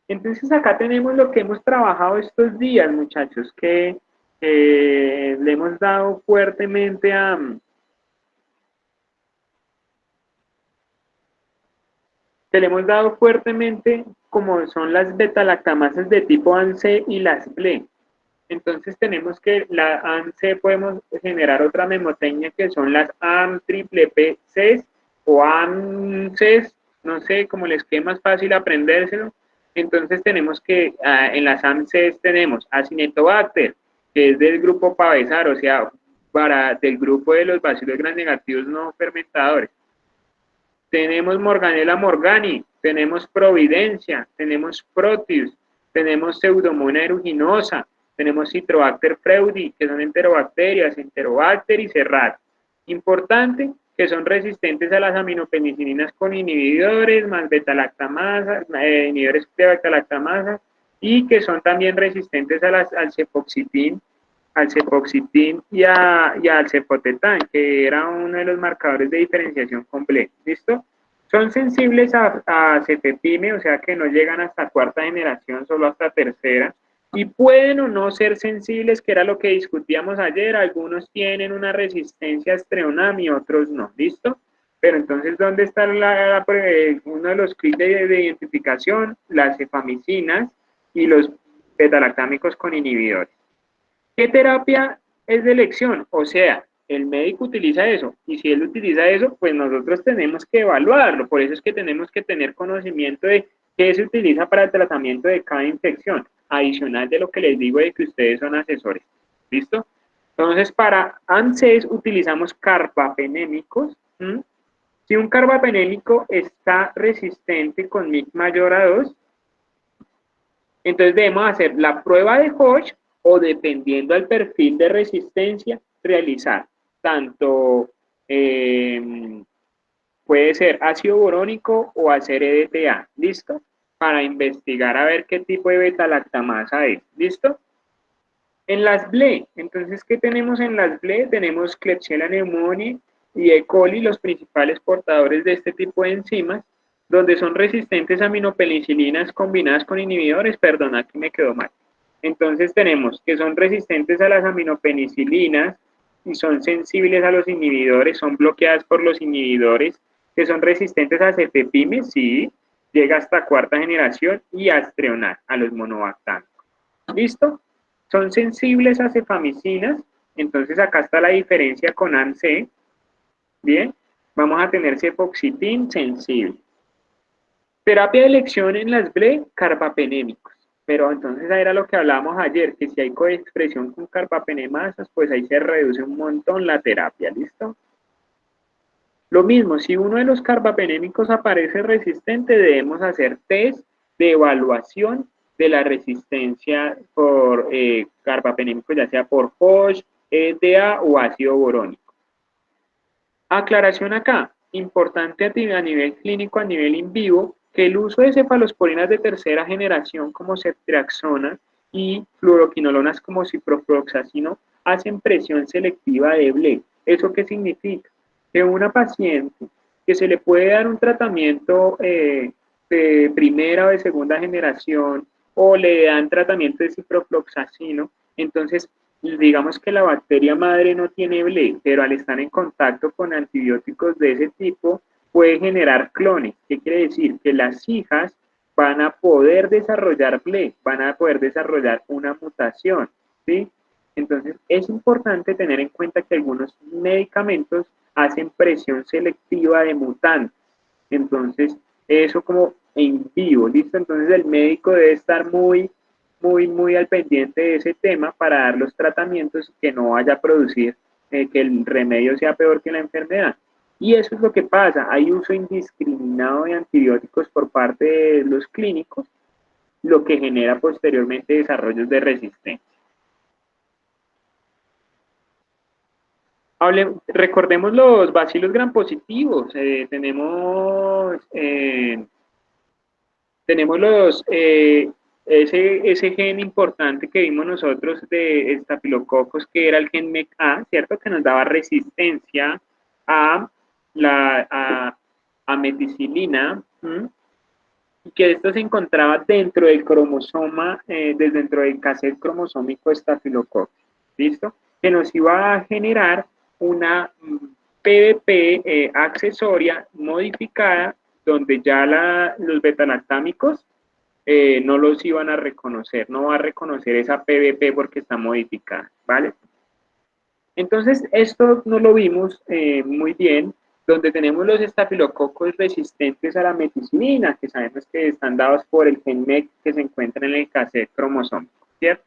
Entonces acá tenemos lo que hemos trabajado estos días, muchachos, que le hemos dado fuertemente como son las betalactamasas de tipo ANC y las BLE. Entonces tenemos que la ANC podemos generar otra memotecnia que son las AM triple P Cs o AMCs, no sé, como les quede más fácil aprendérselo. Entonces tenemos que en las AMCs tenemos Acinetobacter, que es del grupo Pavesar, o sea, del grupo de los bacilos gram negativos no fermentadores. Tenemos Morganella morgani, tenemos Providencia, tenemos Proteus, tenemos Pseudomonas aeruginosa, tenemos Citrobacter freudi, que son enterobacterias, Enterobacter y Serrat. Importante, que son resistentes a las aminopenicilinas con inhibidores, más beta-lactamasa, inhibidores de beta-lactamasa, y que son también resistentes al cefoxitin y al cefotetán, que era uno de los marcadores de diferenciación compleja. ¿Listo? Son sensibles a cefepime, o sea que no llegan hasta cuarta generación, solo hasta tercera, y pueden o no ser sensibles, que era lo que discutíamos ayer. Algunos tienen una resistencia a Streonam y otros no. ¿Listo? Pero entonces, ¿dónde está uno de los kits de identificación? Las cefamicinas y los betalactámicos con inhibidores. ¿Qué terapia es de elección? O sea, el médico utiliza eso, y si él utiliza eso, pues nosotros tenemos que evaluarlo. Por eso es que tenemos que tener conocimiento de qué se utiliza para el tratamiento de cada infección, adicional de lo que les digo de que ustedes son asesores. ¿Listo? Entonces, para ANSES utilizamos carbapenémicos. Si un carbapenémico está resistente con MIC mayor a 2, entonces debemos hacer la prueba de Hodge o, dependiendo del perfil de resistencia, realizar tanto puede ser ácido borónico o hacer EDTA, ¿listo? Para investigar a ver qué tipo de beta-lactamasa es, ¿listo? En las BLE, entonces, ¿qué tenemos en las BLE? Tenemos Klebsiella pneumoniae y E. coli, los principales portadores de este tipo de enzimas, donde son resistentes a aminopenicilinas combinadas con inhibidores. Perdón, aquí me quedó mal. Entonces tenemos que son resistentes a las aminopenicilinas y son sensibles a los inhibidores, son bloqueadas por los inhibidores, que son resistentes a cefepime, sí, llega hasta cuarta generación, y a Streonam, a los monobactámicos. ¿Listo? Son sensibles a cefamicinas, entonces acá está la diferencia con ANC. Bien, vamos a tener cefoxitin sensible. Terapia de elección en las BLE, carbapenémicos. Pero entonces era lo que hablábamos ayer, que si hay coexpresión con carbapenemasas, pues ahí se reduce un montón la terapia, ¿listo? Lo mismo, si uno de los carbapenémicos aparece resistente, debemos hacer test de evaluación de la resistencia por carbapenémicos, ya sea por Hodge, EDTA o ácido borónico. Aclaración acá, importante a nivel clínico, a nivel in vivo, que el uso de cefalosporinas de tercera generación como ceftriaxona y fluoroquinolonas como ciprofloxacino hacen presión selectiva de BLE. ¿Eso qué significa? Que una paciente que se le puede dar un tratamiento de primera o de segunda generación, o le dan tratamiento de ciprofloxacino, entonces digamos que la bacteria madre no tiene BLE, pero al estar en contacto con antibióticos de ese tipo, puede generar clones. ¿Qué quiere decir? Que las hijas van a poder desarrollar BLE, van a poder desarrollar una mutación, ¿sí? Entonces, es importante tener en cuenta que algunos medicamentos hacen presión selectiva de mutantes. Entonces, eso como en vivo, ¿listo? Entonces, el médico debe estar muy al pendiente de ese tema para dar los tratamientos, que no vaya a producir que el remedio sea peor que la enfermedad. Y eso es lo que pasa, hay uso indiscriminado de antibióticos por parte de los clínicos, lo que genera posteriormente desarrollos de resistencia. Recordemos los bacilos gram positivos. Tenemos ese gen importante que vimos nosotros de estafilococos, que era el gen MECA, ¿cierto? Que nos daba resistencia a meticilina, y que esto se encontraba dentro del cromosoma, dentro del cassette cromosómico estafilococo, ¿listo? Que nos iba a generar una PDP accesoria modificada, donde ya los betalactámicos no los iban a reconocer, no va a reconocer esa PDP porque está modificada, ¿vale? Entonces, esto no lo vimos muy bien, donde tenemos los estafilococos resistentes a la meticilina, que sabemos que están dados por el gen MEC que se encuentra en el cassette cromosómico, ¿cierto?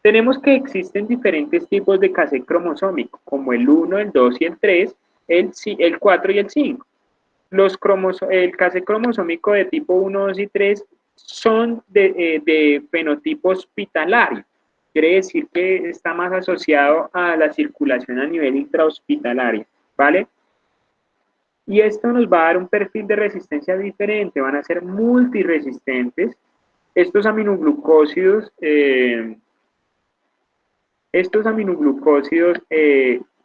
Tenemos que existen diferentes tipos de cassette cromosómico, como el 1, el 2 y el 3, el 4 y el 5. El cassette cromosómico de tipo 1, 2 y 3 son de fenotipo hospitalario. Quiere decir que está más asociado a la circulación a nivel intrahospitalario, ¿vale? Y esto nos va a dar un perfil de resistencia diferente, van a ser multiresistentes. Estos aminoglucósidos,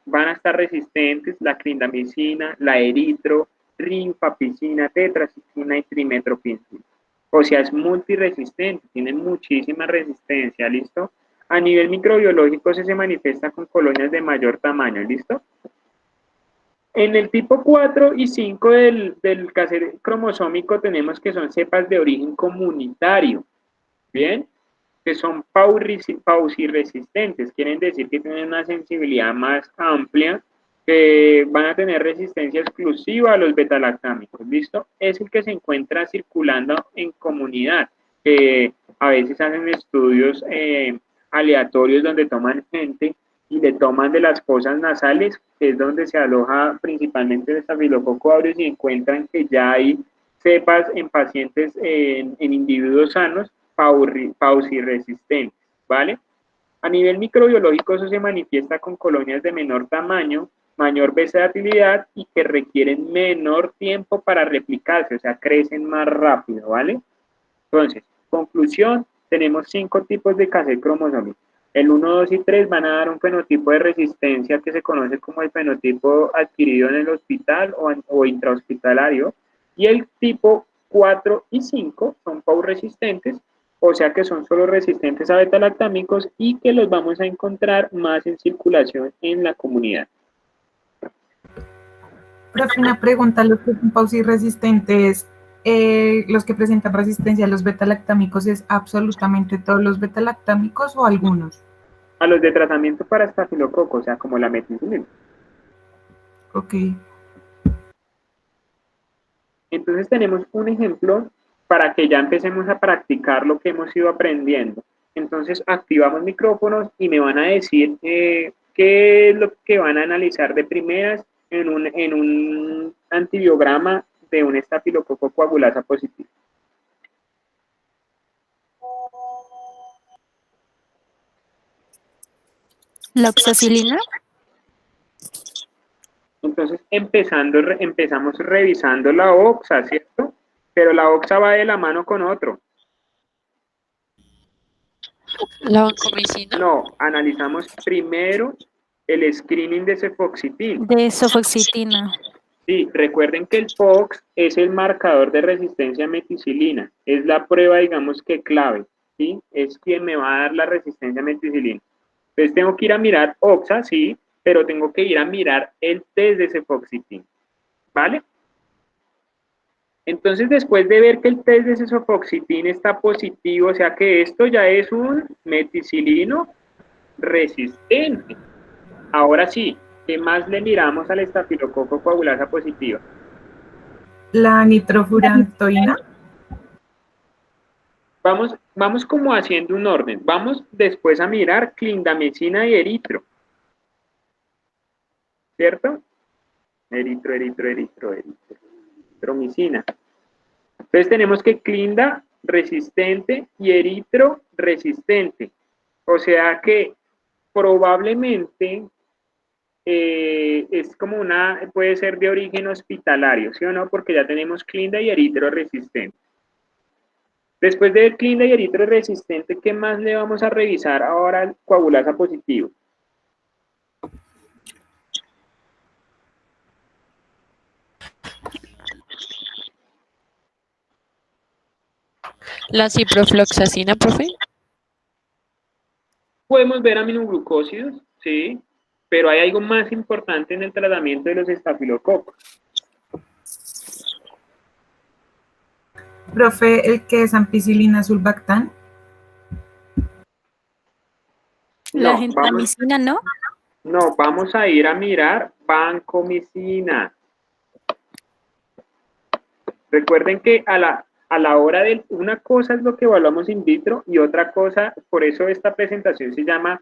van a estar resistentes, la clindamicina, la eritro, rifampicina, tetraciclina y trimetoprim. O sea, es multiresistente, tiene muchísima resistencia, ¿listo? A nivel microbiológico se manifiesta con colonias de mayor tamaño, ¿listo? En el tipo 4 y 5 del cassette cromosómico tenemos que son cepas de origen comunitario, ¿bien? Que son pausiresistentes, quieren decir que tienen una sensibilidad más amplia, que van a tener resistencia exclusiva a los betalactámicos, ¿listo? Es el que se encuentra circulando en comunidad, que a veces hacen estudios aleatorios donde toman gente y le toman de las fosas nasales, que es donde se aloja principalmente el estafilococo aureus, y encuentran que ya hay cepas en pacientes, en individuos sanos, pausiresistentes, ¿vale? A nivel microbiológico eso se manifiesta con colonias de menor tamaño, mayor versatilidad y que requieren menor tiempo para replicarse, o sea, crecen más rápido, ¿vale? Entonces, conclusión, tenemos 5 tipos de cassette cromosómico. El 1, 2 y 3 van a dar un fenotipo de resistencia que se conoce como el fenotipo adquirido en el hospital o intrahospitalario, y el tipo 4 y 5 son pauresistentes, o sea que son solo resistentes a betalactámicos y que los vamos a encontrar más en circulación en la comunidad. Profe, una pregunta, los que son pausiresistentes, los que presentan resistencia a los betalactámicos, ¿es absolutamente todos los betalactámicos o algunos? A los de tratamiento para estafilococo, o sea, como la meticilina. Ok. Entonces tenemos un ejemplo para que ya empecemos a practicar lo que hemos ido aprendiendo. Entonces activamos micrófonos y me van a decir qué es lo que van a analizar de primeras en un antibiograma de un estafilococo coagulasa positivo. ¿La oxacilina? Entonces empezamos revisando la oxa, ¿cierto? Pero la oxa va de la mano con otro. ¿La vancomicina? No, analizamos primero el screening de cefoxitina. De sofoxitina. Sí, recuerden que el FOX es el marcador de resistencia a meticilina. Es la prueba, digamos que clave, ¿sí? Es quien me va a dar la resistencia a meticilina. Entonces tengo que ir a mirar OXA, sí, pero tengo que ir a mirar el test de cefoxitina, ¿vale? Entonces, después de ver que el test de cefoxitina está positivo, o sea que esto ya es un meticilino resistente. Ahora sí, ¿qué más le miramos al estafilococo coagulasa positiva? La nitrofurantoína. Vamos como haciendo un orden. Vamos después a mirar clindamicina y eritro. ¿Cierto? Eritromicina. Entonces tenemos que clinda resistente y eritro resistente. O sea que probablemente es como puede ser de origen hospitalario, ¿sí o no? Porque ya tenemos clinda y eritro resistente. Después de clinda y eritro resistente, ¿qué más le vamos a revisar ahora al coagulasa positivo? La ciprofloxacina, profe. Podemos ver aminoglucósidos, sí, pero hay algo más importante en el tratamiento de los estafilococos. Profe, el que es ampicilina sulbactam. La No, gentamicina, ¿no? vamos a ir a mirar vancomicina. Recuerden que a la hora de una cosa es lo que evaluamos in vitro y otra cosa, por eso esta presentación se llama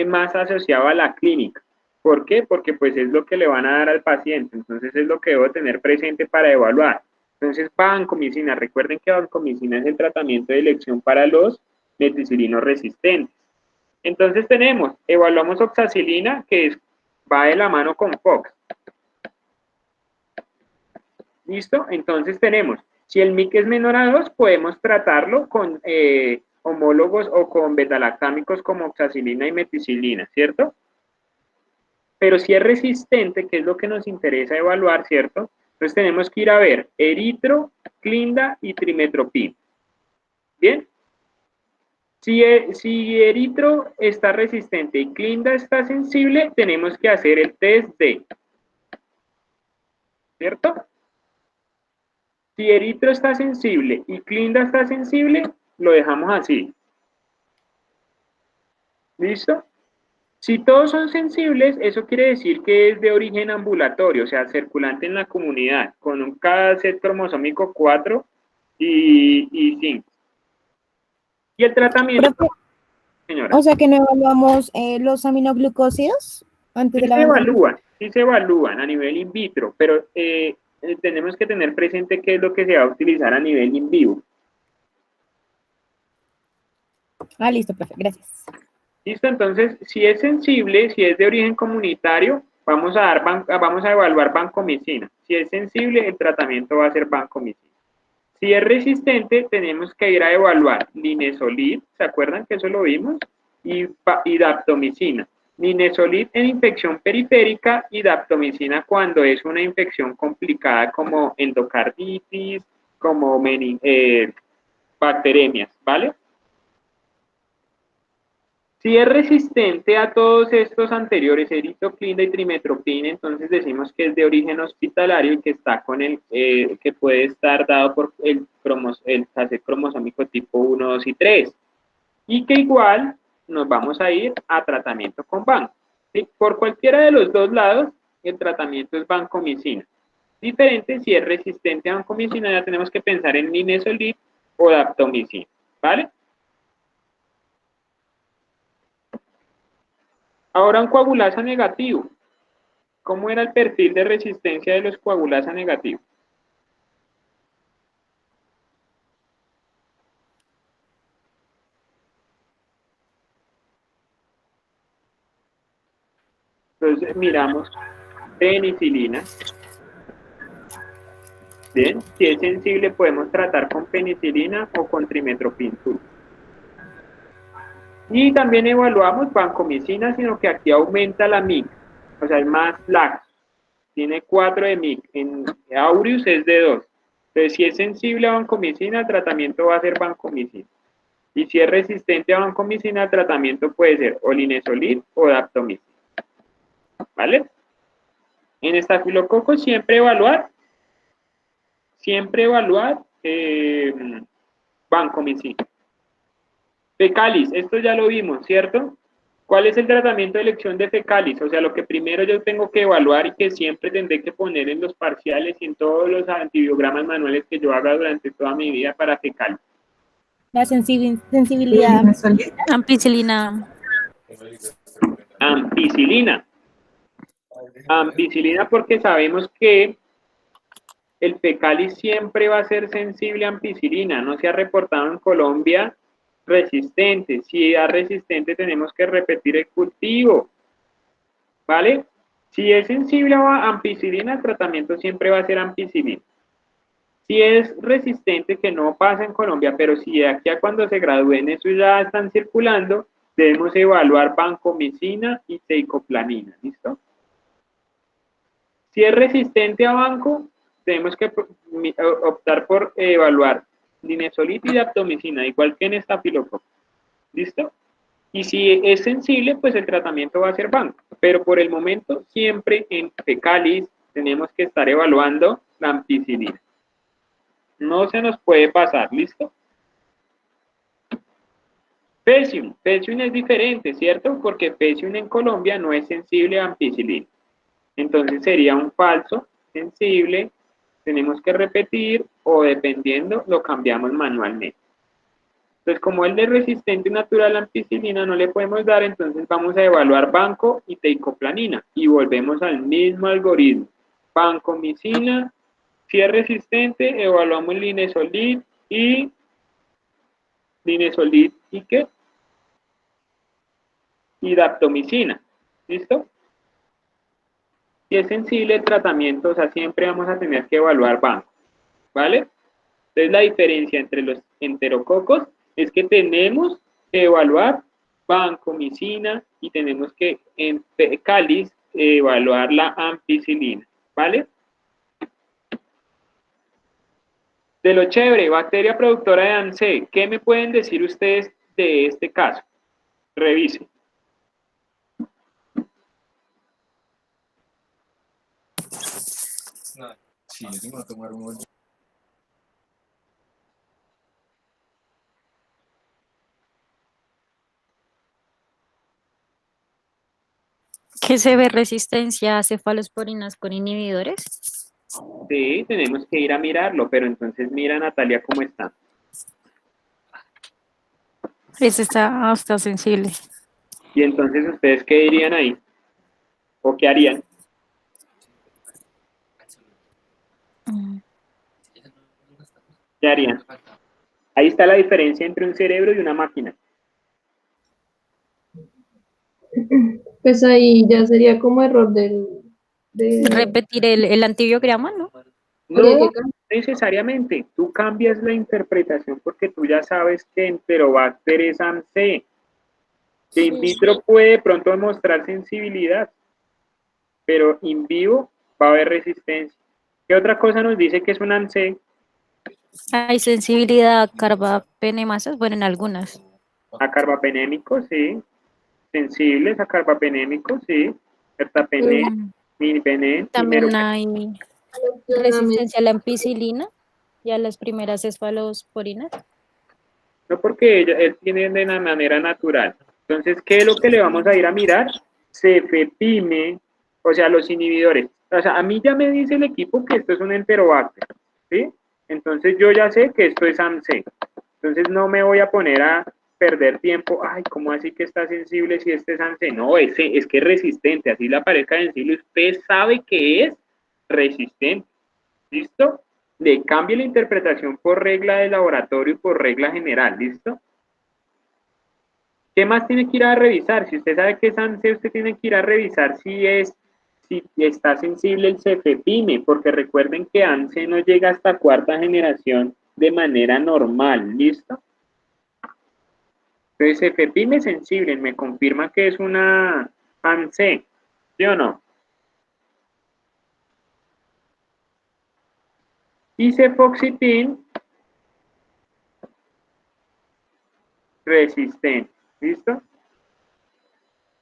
más asociada a la clínica. ¿Por qué? Porque pues es lo que le van a dar al paciente, entonces es lo que debo tener presente para evaluar. Entonces, vancomicina, recuerden que vancomicina es el tratamiento de elección para los meticilinos resistentes. Entonces evaluamos oxacilina, que va de la mano con FOX. ¿Listo? Entonces si el MIC es menor a 2, podemos tratarlo con homólogos o con betalactámicos como oxacilina y meticilina, ¿cierto? Pero si es resistente, que es lo que nos interesa evaluar, ¿cierto? Entonces tenemos que ir a ver eritro, clinda y trimetropin. ¿Bien? Si eritro está resistente y clinda está sensible, tenemos que hacer el test D. ¿Cierto? Si eritro está sensible y clinda está sensible, lo dejamos así. ¿Listo? Si todos son sensibles, eso quiere decir que es de origen ambulatorio, o sea, circulante en la comunidad, con un cassette cromosómico 4 y 5. Y el tratamiento, Profe, señora. o sea que no evaluamos los aminoglucósidos antes de la vancomicina. Sí se evalúan a nivel in vitro, pero tenemos que tener presente qué es lo que se va a utilizar a nivel in vivo. Ah, listo, profe, gracias. Listo, entonces, si es sensible, si es de origen comunitario, vamos a evaluar vancomicina. Si es sensible, el tratamiento va a ser vancomicina. Si es resistente, tenemos que ir a evaluar linezolid, ¿se acuerdan que eso lo vimos? Y daptomicina. Linezolid en infección periférica y daptomicina cuando es una infección complicada como endocarditis, como bacteremias, ¿vale? Si es resistente a todos estos anteriores, eritoclina y trimetropina, entonces decimos que es de origen hospitalario y que está que puede estar dado por el cassette cromosómico tipo 1, 2 y 3. Y que igual nos vamos a ir a tratamiento con vanco. ¿Sí? Por cualquiera de los dos lados, el tratamiento es vancomicina. Diferente si es resistente a vancomicina, ya tenemos que pensar en linezolid o daptomicina, ¿vale? Ahora un coagulasa negativo. ¿Cómo era el perfil de resistencia de los coagulasa negativos? Entonces miramos penicilina. Bien, si es sensible podemos tratar con penicilina o con trimetropin. Y también evaluamos vancomicina, sino que aquí aumenta la MIC, o sea, es más laxo. Tiene 4 de MIC, en aureus es de 2. Entonces, si es sensible a vancomicina, el tratamiento va a ser vancomicina. Y si es resistente a vancomicina, el tratamiento puede ser o linezolid o daptomicina. ¿Vale? En estafilococo siempre evaluar vancomicina. Fecalis, esto ya lo vimos, ¿cierto? ¿Cuál es el tratamiento de elección de fecalis? O sea, lo que primero yo tengo que evaluar y que siempre tendré que poner en los parciales y en todos los antibiogramas manuales que yo haga durante toda mi vida para fecalis. La sensibilidad. Ampicilina. Ampicilina. Ampicilina porque sabemos que el fecalis siempre va a ser sensible a ampicilina. No se ha reportado en Colombia resistente. Si es resistente tenemos que repetir el cultivo. ¿Vale? Si es sensible a ampicilina, el tratamiento siempre va a ser ampicilina. Si es resistente, que no pasa en Colombia, pero si de aquí a cuando se gradúen eso ya están circulando, debemos evaluar vancomicina y teicoplanin, ¿listo? Si es resistente a banco, tenemos que optar por evaluar linezolid y daptomicina, igual que en estafilococo, ¿listo? Y si es sensible, pues el tratamiento va a ser banco, pero por el momento siempre en fecalis tenemos que estar evaluando la ampicilina. No se nos puede pasar, ¿listo? Pesium es diferente, ¿cierto? Porque Pesium en Colombia no es sensible a ampicilina. Entonces sería un falso sensible, tenemos que repetir o dependiendo lo cambiamos manualmente. Entonces como el de resistente natural a ampicilina no le podemos dar, entonces vamos a evaluar banco y teicoplanina y volvemos al mismo algoritmo. Vancomicina, si es resistente, evaluamos linezolid y ¿qué? Y daptomicina, ¿listo? Si es sensible el tratamiento, o sea, siempre vamos a tener que evaluar banco, ¿vale? Entonces la diferencia entre los enterococos es que tenemos que evaluar vancomicina y tenemos que en fecalis evaluar la ampicilina, ¿vale? De lo chévere, bacteria productora de ANSE, ¿qué me pueden decir ustedes de este caso? Revisen. Sí, yo tengo que tomar un... ¿Que se ve resistencia a cefalosporinas con inhibidores? Sí, tenemos que ir a mirarlo, pero entonces mira, Natalia, cómo está. Ese está sensible. Y entonces, ¿ustedes qué dirían ahí? ¿O qué harían? ¿Qué harían? Ahí está la diferencia entre un cerebro y una máquina. Pues ahí ya sería como error de Repetir el antibiograma, ¿no? No necesariamente, tú cambias la interpretación porque tú ya sabes que Enterobacter es ANSE. Que in vitro puede de pronto demostrar sensibilidad, pero in vivo va a haber resistencia. ¿Qué otra cosa nos dice que es un ANSE? Hay sensibilidad a carbapenemasas, bueno, en algunas. A carbapenémicos, sí. Sensibles a carbapenémicos, sí. Ertapenem, minipenem, También hay resistencia a la ampicilina y a las primeras cefalosporinas. No, porque él tiene de una manera natural. Entonces, ¿qué es lo que le vamos a ir a mirar? Cefepime, o sea, los inhibidores. O sea, a mí ya me dice el equipo que esto es un Enterobacter, ¿sí? Entonces, yo ya sé que esto es ANSE. Entonces, no me voy a poner a perder tiempo. Ay, ¿cómo así que está sensible si este es ANSE? No, es que es resistente. Así le aparezca sensible, usted sabe que es resistente. ¿Listo? Le cambie la interpretación por regla de laboratorio y por regla general, ¿listo? ¿Qué más tiene que ir a revisar? Si usted sabe que es ANSE, usted tiene que ir a revisar si está sensible el cefepime, porque recuerden que ANSE no llega hasta cuarta generación de manera normal, ¿listo? Entonces, cefepime sensible, me confirma que es una ANSE, ¿sí o no? Y cefoxitin resistente, ¿listo?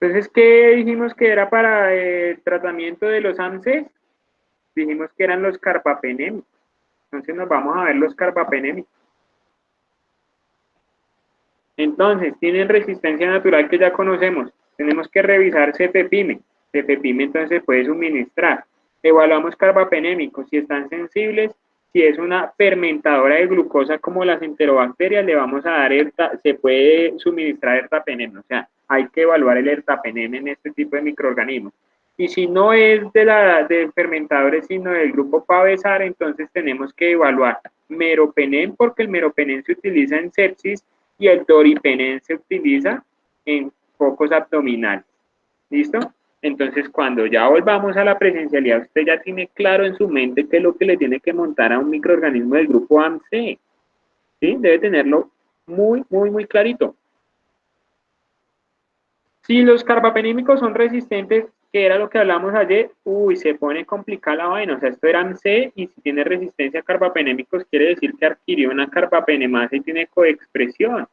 Entonces, ¿qué dijimos que era para el tratamiento de los ANSES? Dijimos que eran los carbapenémicos. Entonces nos vamos a ver los carbapenémicos. Entonces, tienen resistencia natural que ya conocemos. Tenemos que revisar cefepime. Cefepime entonces se puede suministrar. Evaluamos carbapenémicos. Si están sensibles, si es una fermentadora de glucosa como las enterobacterias, le vamos a dar, se puede suministrar ertapenem. O sea, hay que evaluar el ertapenem en este tipo de microorganismos. Y si no es de fermentadores, sino del grupo Pavesar, entonces tenemos que evaluar meropenem, porque el meropenem se utiliza en sepsis y el doripenem se utiliza en focos abdominales. ¿Listo? Entonces, cuando ya volvamos a la presencialidad, usted ya tiene claro en su mente qué es lo que le tiene que montar a un microorganismo del grupo AMC. ¿Sí? Debe tenerlo muy, muy, muy clarito. Si los carbapenémicos son resistentes, que era lo que hablamos ayer, se pone complicada la vaina. O sea, esto era AMC y si tiene resistencia a carbapenémicos, quiere decir que adquirió una carbapenemasa y tiene coexpresión.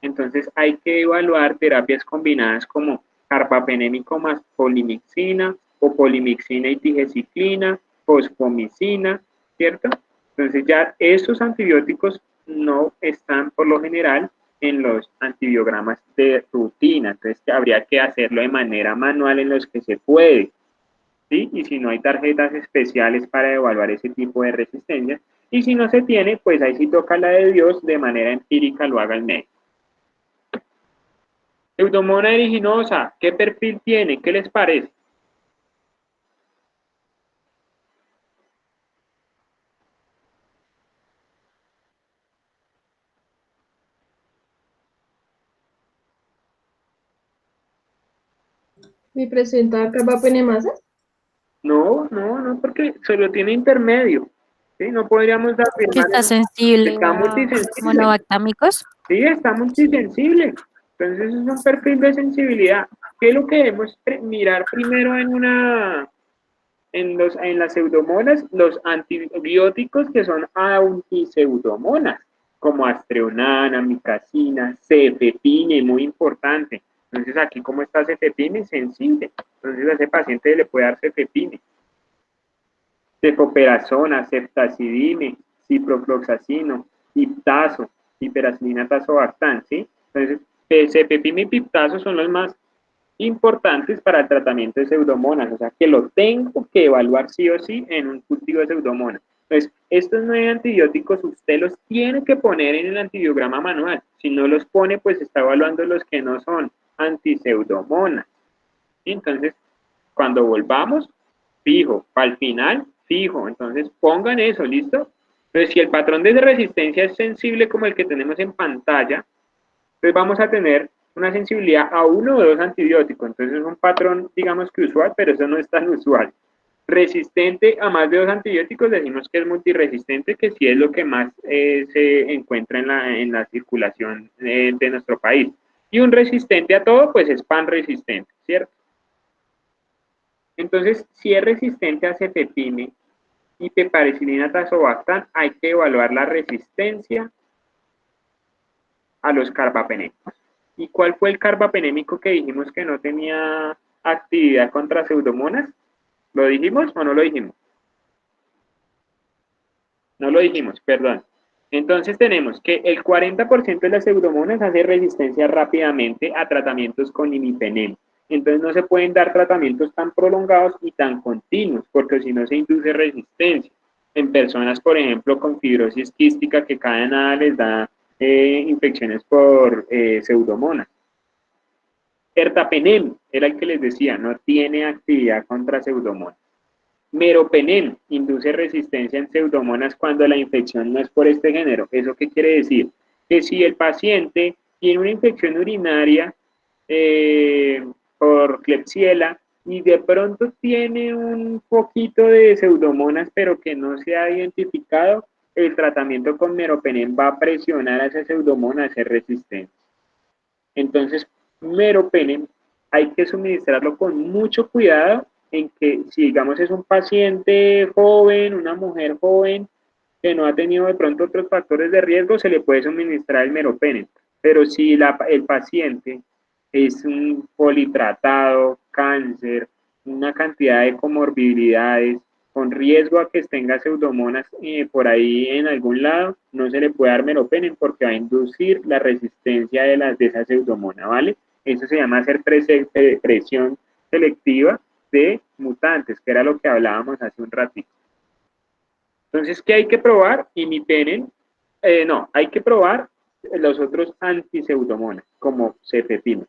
Entonces, hay que evaluar terapias combinadas como carbapenémico más polimixina o polimixina y tigeciclina, fosfomicina, ¿cierto? Entonces, ya estos antibióticos no están por lo general en los antibiogramas de rutina, entonces habría que hacerlo de manera manual en los que se puede, ¿sí? Y si no hay tarjetas especiales para evaluar ese tipo de resistencia, y si no se tiene, pues ahí sí toca la de Dios, de manera empírica lo haga el médico. Pseudomonas aeruginosa, ¿qué perfil tiene? ¿Qué les parece? ¿Me presenta carbapenemasa? No, porque solo tiene intermedio, ¿sí? No podríamos Que afirmar está eso. sensible Está a multisensible. monobactámicos. Sí, está multisensible. Entonces es un perfil de sensibilidad. ¿Qué es lo que debemos mirar primero en las pseudomonas? Los antibióticos que son antiseudomonas, como astreonana, micacina, cefepime, muy importante. Entonces aquí, ¿cómo está cefepime? Sensible. Entonces a ese paciente le puede dar cefepime. Cefoperazona, ceftazidime, ciprofloxacino, piptazo, hiperacilina tazobactam, ¿sí? Entonces, cefepime y piptazo son los más importantes para el tratamiento de pseudomonas, o sea que lo tengo que evaluar sí o sí en un cultivo de pseudomonas. Entonces, estos 9 antibióticos usted los tiene que poner en el antibiograma manual. Si no los pone, pues está evaluando los que no son antipseudomonas. Entonces, cuando volvamos, fijo, para el final, fijo. Entonces, pongan eso, ¿listo? Entonces, si el patrón de resistencia es sensible como el que tenemos en pantalla, entonces vamos a tener una sensibilidad a uno o dos antibióticos. Entonces, es un patrón, digamos que usual, pero eso no es tan usual. Resistente a más de 2 antibióticos, decimos que es multiresistente, que sí es lo que más se encuentra en la circulación de nuestro país. Y un resistente a todo, pues es pan-resistente, ¿cierto? Entonces, si es resistente a cefepime y piperacilina tazobactam, hay que evaluar la resistencia a los carbapenémicos. ¿Y cuál fue el carbapenémico que dijimos que no tenía actividad contra pseudomonas? ¿Lo dijimos o no lo dijimos? No lo dijimos, perdón. Entonces tenemos que el 40% de las pseudomonas hace resistencia rápidamente a tratamientos con imipenem. Entonces no se pueden dar tratamientos tan prolongados y tan continuos, porque si no se induce resistencia. En personas, por ejemplo, con fibrosis quística, que cada nada les da infecciones por pseudomonas. Ertapenem, era el que les decía, no tiene actividad contra pseudomonas. Meropenem induce resistencia en pseudomonas cuando la infección no es por este género. ¿Eso qué quiere decir? Que si el paciente tiene una infección urinaria por Klebsiella y de pronto tiene un poquito de pseudomonas pero que no se ha identificado, el tratamiento con meropenem va a presionar a esa pseudomona a ser resistente. Entonces, meropenem hay que suministrarlo con mucho cuidado en que si digamos es un paciente joven, una mujer joven que no ha tenido de pronto otros factores de riesgo, se le puede suministrar el meropenem. Pero si el paciente es un politratado, cáncer, una cantidad de comorbilidades, con riesgo a que tenga pseudomonas por ahí en algún lado, no se le puede dar meropenem porque va a inducir la resistencia de esa pseudomona, ¿vale? Eso se llama hacer presión selectiva de mutantes, que era lo que hablábamos hace un ratito. Entonces, ¿qué hay que probar? Imipenem, hay que probar los otros antipseudomonas, como cefepime.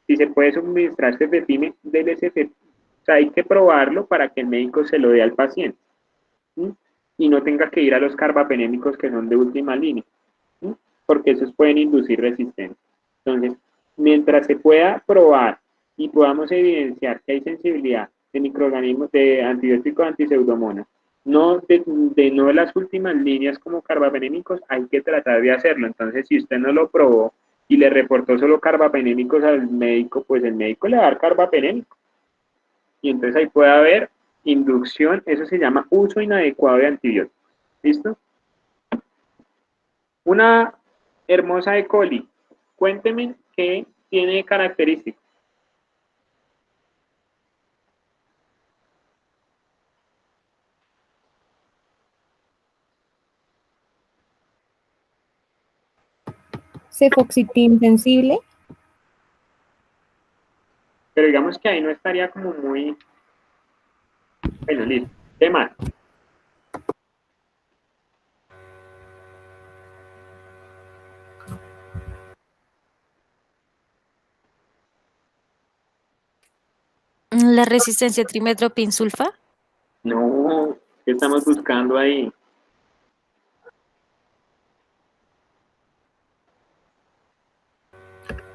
Si se puede suministrar cefepime, dele cefepime. O sea, hay que probarlo para que el médico se lo dé al paciente. ¿Sí? Y no tenga que ir a los carbapenémicos que son de última línea, ¿sí? Porque esos pueden inducir resistencia. Entonces, mientras se pueda probar y podamos evidenciar que hay sensibilidad de microorganismos de antibióticos antiseudomonas, no de las últimas líneas como carbapenémicos, hay que tratar de hacerlo. Entonces, si usted no lo probó y le reportó solo carbapenémicos al médico, pues el médico le va a dar carbapenémico. Y entonces ahí puede haber inducción, eso se llama uso inadecuado de antibióticos. ¿Listo? Una hermosa E. coli, cuénteme qué tiene características. Cefoxitin sensible. Pero digamos que ahí no estaría como muy... Bueno, listo. ¿Qué más? La resistencia a trimetoprim-sulfa. No, ¿qué estamos buscando ahí?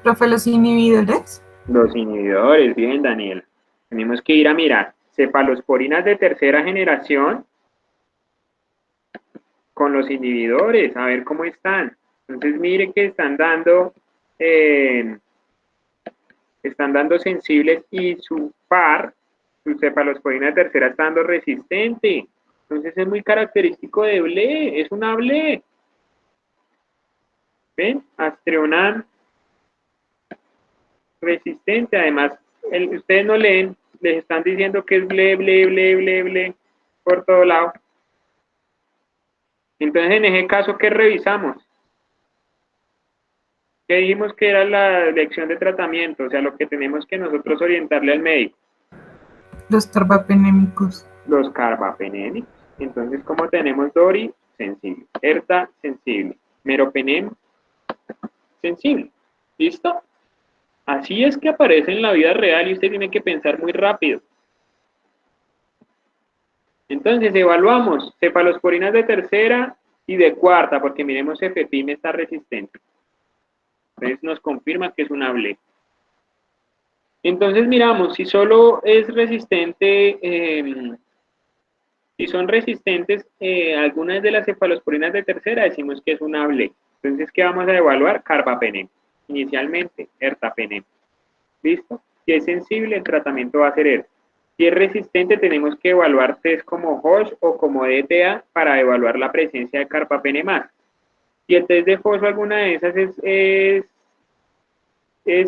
Profe, los inhibidores. Los inhibidores, bien, Daniel. Tenemos que ir a mirar cefalosporinas de tercera generación con los inhibidores, a ver cómo están. Entonces, mire que están dando sensibles y su par, su cefalosporina de tercera, está dando resistente. Entonces, es muy característico de BLE, es una BLE. ¿Ven? Astreonam resistente, además, ustedes no leen, les están diciendo que es ble por todo lado. Entonces, en ese caso, ¿qué revisamos? ¿Qué dijimos que era la elección de tratamiento? O sea, lo que tenemos que nosotros orientarle al médico. Los carbapenémicos. Los carbapenémicos. Entonces, como tenemos Dori, sensible. Erta, sensible. Meropenem, sensible. ¿Listo? Así es que aparece en la vida real y usted tiene que pensar muy rápido. Entonces, evaluamos cefalosporinas de tercera y de cuarta, porque miremos cefepime está resistente. Entonces, nos confirma que es una BLE. Entonces, miramos, si solo es resistente, si son resistentes algunas de las cefalosporinas de tercera, decimos que es una BLE. Entonces, ¿qué vamos a evaluar? Carbapenem. Inicialmente, ertapenem. ¿Listo? Si es sensible, el tratamiento va a ser ERTA. Si es resistente, tenemos que evaluar test como Hosh o como DTA para evaluar la presencia de carbapenemasa. Si el test de Hosh o alguna de esas es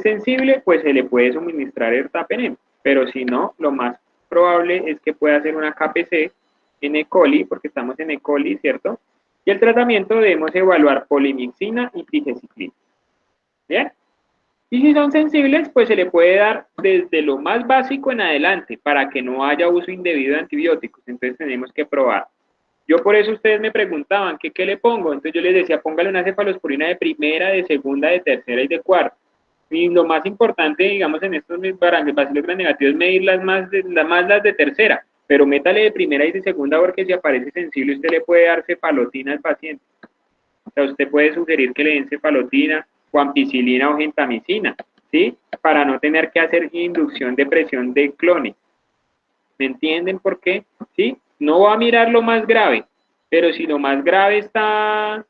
sensible, pues se le puede suministrar ertapenem. Pero si no, lo más probable es que pueda ser una KPC en E. coli, porque estamos en E. coli, ¿cierto? Y el tratamiento debemos evaluar polimixina y trigeciclina. ¿Bien? Y si son sensibles, pues se le puede dar desde lo más básico en adelante para que no haya uso indebido de antibióticos. Entonces tenemos que probar. Yo por eso ustedes me preguntaban que qué le pongo. Entonces yo les decía, póngale una cefalosporina de primera, de segunda, de tercera y de cuarta. Y lo más importante, digamos, en estos bacilos gram-negativos es medir las de tercera. Pero métale de primera y de segunda porque si aparece sensible usted le puede dar cefalotina al paciente. O sea, usted puede sugerir que le den cefalotina, o ampicilina o gentamicina, ¿sí? Para no tener que hacer inducción de presión de clone. ¿Me entienden por qué? ¿Sí? No va a mirar lo más grave, pero si lo más grave está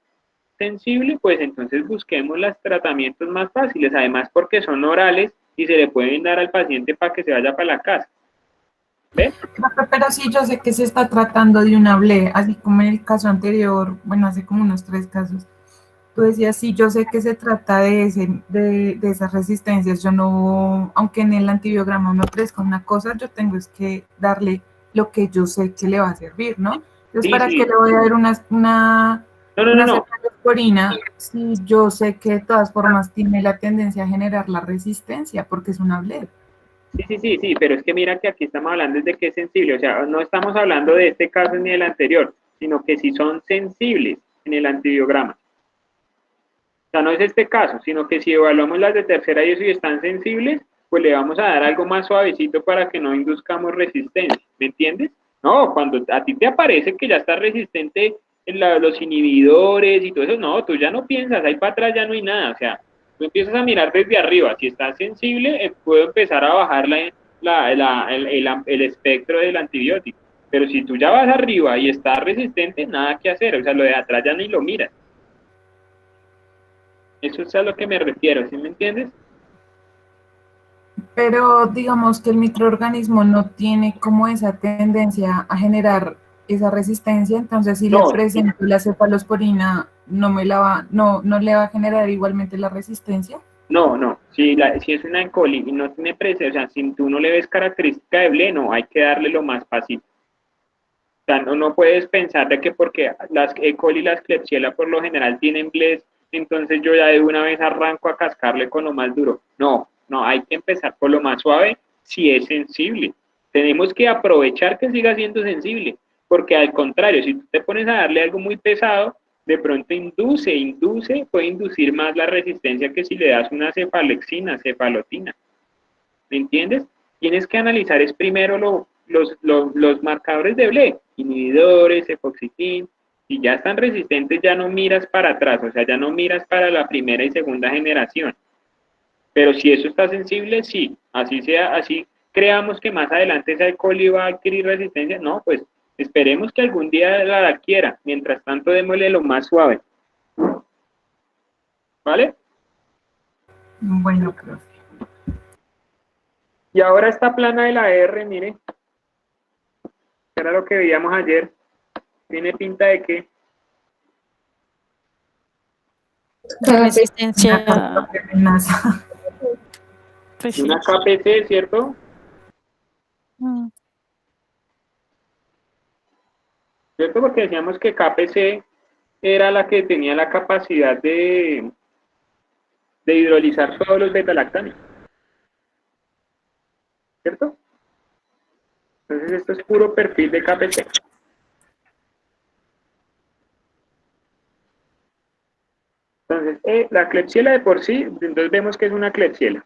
sensible, pues entonces busquemos los tratamientos más fáciles, además porque son orales y se le pueden dar al paciente para que se vaya para la casa. ¿Ven? Pero sí, yo sé que se está tratando de una BLE, así como en el caso anterior, bueno, hace como unos 3 casos. Tú decías, sí, yo sé que se trata de esas resistencias. Yo no, aunque en el antibiograma me ofrezca una cosa, yo tengo es que darle lo que yo sé que le va a servir, ¿no? Entonces, Sí, ¿para sí. qué le voy a dar una No. cefalosporina si yo sé que de todas formas tiene la tendencia a generar la resistencia porque es una BLE? Sí, pero es que mira que aquí estamos hablando de que es sensible, o sea, no estamos hablando de este caso ni del anterior, sino que si son sensibles en el antibiograma. O sea, no es este caso, sino que si evaluamos las de tercera y eso y están sensibles, pues le vamos a dar algo más suavecito para que no induzcamos resistencia, ¿me entiendes? No, cuando a ti te aparece que ya está resistente en los inhibidores y todo eso, no, tú ya no piensas, ahí para atrás ya no hay nada, o sea, Tú empiezas a mirar desde arriba. Si está sensible, puedo empezar a bajar el espectro del antibiótico. Pero si tú ya vas arriba y estás resistente, nada que hacer. O sea, lo de atrás ya ni lo miras. Eso es a lo que me refiero, ¿sí me entiendes? Pero digamos que el microorganismo no tiene como esa tendencia a generar esa resistencia, entonces si le No, presento la cefalosporina, no le va a generar igualmente la resistencia. no. Si es una E. coli y no tiene presencia, o sea, si tú no le ves característica de ble, no, hay que darle lo más fácil. O sea, no puedes pensar de que porque las E. coli y las Klebsiella por lo general tienen bles, entonces yo ya de una vez arranco a cascarle con lo más duro. No, hay que empezar por lo más suave si es sensible. Tenemos que aprovechar que siga siendo sensible, porque al contrario, si tú te pones a darle algo muy pesado, de pronto puede inducir más la resistencia que si le das una cefalexina, cefalotina. ¿Me entiendes? Tienes que analizar es primero los marcadores de ble, inhibidores, cefoxitin, si ya están resistentes ya no miras para atrás, o sea, ya no miras para la primera y segunda generación. Pero si eso está sensible, sí, así sea, así creamos que más adelante esa E. coli va a adquirir resistencia, no, pues esperemos que algún día la adquiera, mientras tanto démosle lo más suave. ¿Vale? Bueno, profe. Y ahora esta plana de la R, mire, era lo que veíamos ayer, tiene pinta de que De resistencia. Pues sí. una KPC, ¿cierto? Mm. ¿Cierto? Porque decíamos que KPC era la que tenía la capacidad de hidrolizar todos los beta-lactámicos. ¿Cierto? Entonces esto es puro perfil de KPC. Entonces, la Klebsiella de por sí, entonces vemos que es una Klebsiella.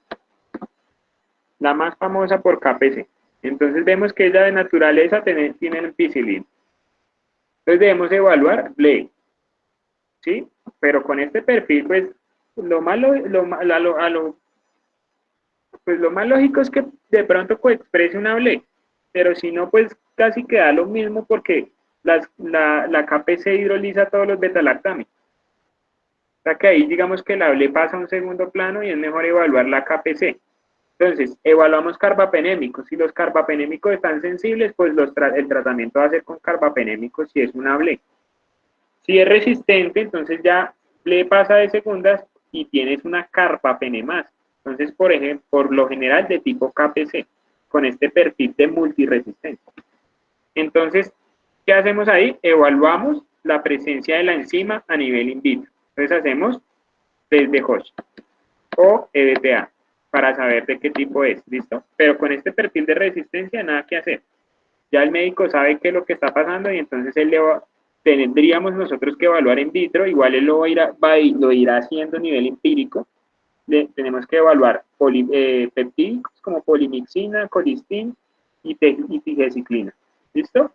La más famosa por KPC. Entonces vemos que ella de naturaleza tiene ampicilina. Entonces debemos evaluar ble. ¿Sí? Pero con este perfil, pues, lo más lógico es que de pronto exprese una ble. Pero si no, pues casi queda lo mismo porque la KPC hidroliza todos los betalactámicos. O sea que ahí digamos que la ble pasa a un segundo plano y es mejor evaluar la KPC. Entonces, evaluamos carbapenémicos. Si los carbapenémicos están sensibles, pues el tratamiento va a ser con carbapenémicos si es una ble. Si es resistente, entonces ya ble pasa de segundas y tienes una carbapenemasa. Entonces, por ejemplo, por lo general de tipo KPC, con este perfil de multiresistencia. Entonces, ¿qué hacemos ahí? Evaluamos la presencia de la enzima a nivel in vitro. Entonces hacemos test de Hodge o EDTA para saber de qué tipo es, ¿listo? Pero con este perfil de resistencia nada que hacer. Ya el médico sabe qué es lo que está pasando y entonces tendríamos nosotros que evaluar in vitro, igual él lo irá haciendo a nivel empírico. Tenemos que evaluar peptídicos como polimixina, colistin y tigecyclina. ¿Listo?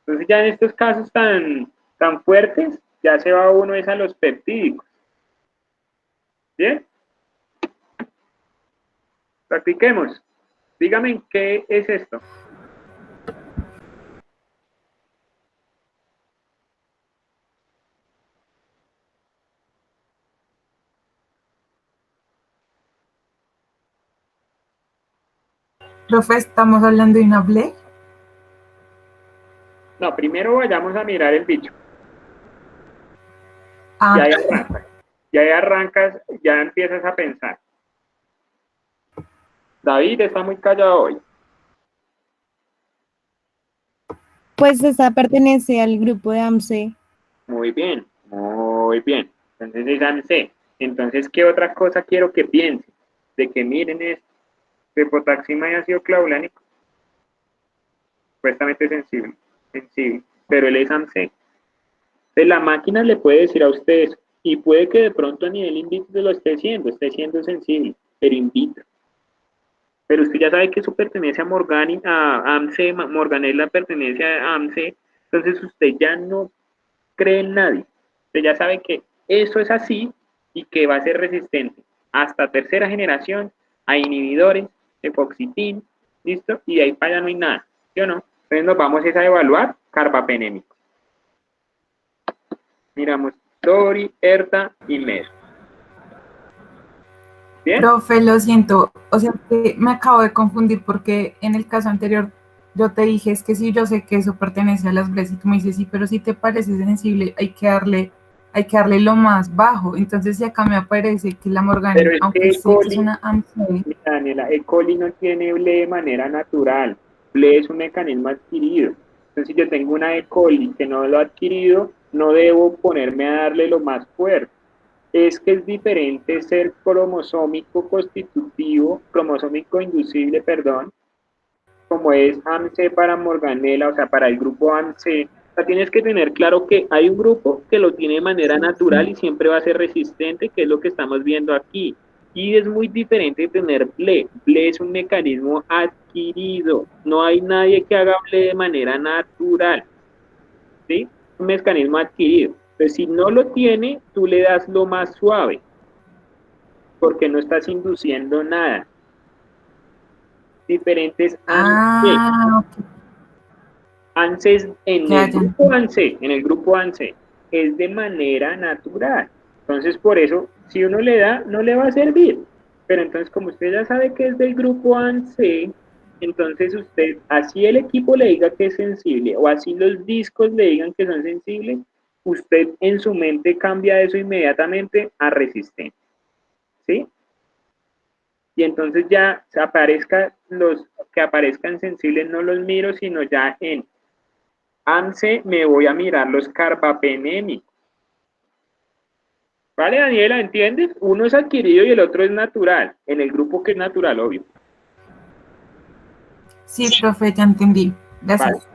Entonces ya en estos casos tan fuertes, ya se va uno es a los peptídicos. ¿Bien? Practiquemos. Dígame qué es esto. Profe, ¿estamos hablando de una ble? No, primero vayamos a mirar el bicho. Ah, Ya ahí arrancas, ya empiezas a pensar. David está muy callado hoy. Pues esa pertenece al grupo de AMC. Muy bien, muy bien. Entonces es AMC. Entonces, ¿qué otra cosa quiero que piensen? De que miren esto. Cefotaxima y ácido clavulánico. Supuestamente sensible, pero él es AMC. Entonces, la máquina le puede decir a usted eso. Y puede que de pronto a nivel in vitro lo esté siendo sensible, pero in vitro. Pero usted ya sabe que eso pertenece a AMC, Morganella pertenece a AMC, entonces usted ya no cree en nadie. Usted ya sabe que eso es así y que va a ser resistente hasta tercera generación a inhibidores, epoxitin, ¿listo? Y de ahí para allá no hay nada, ¿sí o no? Entonces nos vamos a evaluar carbapenémico. Miramos Dori, Erta y Mer. ¿Bien? Profe, lo siento, o sea, que me acabo de confundir porque en el caso anterior yo te dije, es que sí, yo sé que eso pertenece a las BRES y tú me dices, sí, pero si te parece sensible, hay que darle lo más bajo. Entonces, si acá me aparece que la Morgan, Pero es aunque que E. sé que es coli, una AMC, mira, Daniela, E. coli no tiene ble de manera natural. Ble es un mecanismo adquirido. Entonces, si yo tengo una E. coli que no lo ha adquirido, no debo ponerme a darle lo más fuerte. Es que es diferente ser cromosómico constitutivo, cromosómico inducible, perdón, como es AMC para Morganella, o sea, para el grupo AMC. O sea, tienes que tener claro que hay un grupo que lo tiene de manera natural y siempre va a ser resistente, que es lo que estamos viendo aquí. Y es muy diferente de tener BLE. BLE es un mecanismo adquirido. No hay nadie que haga BLE de manera natural. ¿Sí? Un mecanismo adquirido. Entonces, si no lo tiene, tú le das lo más suave, porque no estás induciendo nada. Diferentes ANSE. ok, ANSES en ya, el ya. grupo ANSE, es de manera natural. Entonces, por eso, si uno le da, no le va a servir. Pero entonces, como usted ya sabe que es del grupo ANSE, entonces usted, así el equipo le diga que es sensible, o así los discos le digan que son sensibles, usted en su mente cambia eso inmediatamente a resistente. ¿Sí? Y entonces ya los que aparezcan sensibles no los miro, sino ya en AMSE me voy a mirar los carbapenémicos. ¿Vale, Daniela? ¿Entiendes? Uno es adquirido y el otro es natural, en el grupo que es natural, obvio. Sí, profe, ya entendí. Vale. Gracias.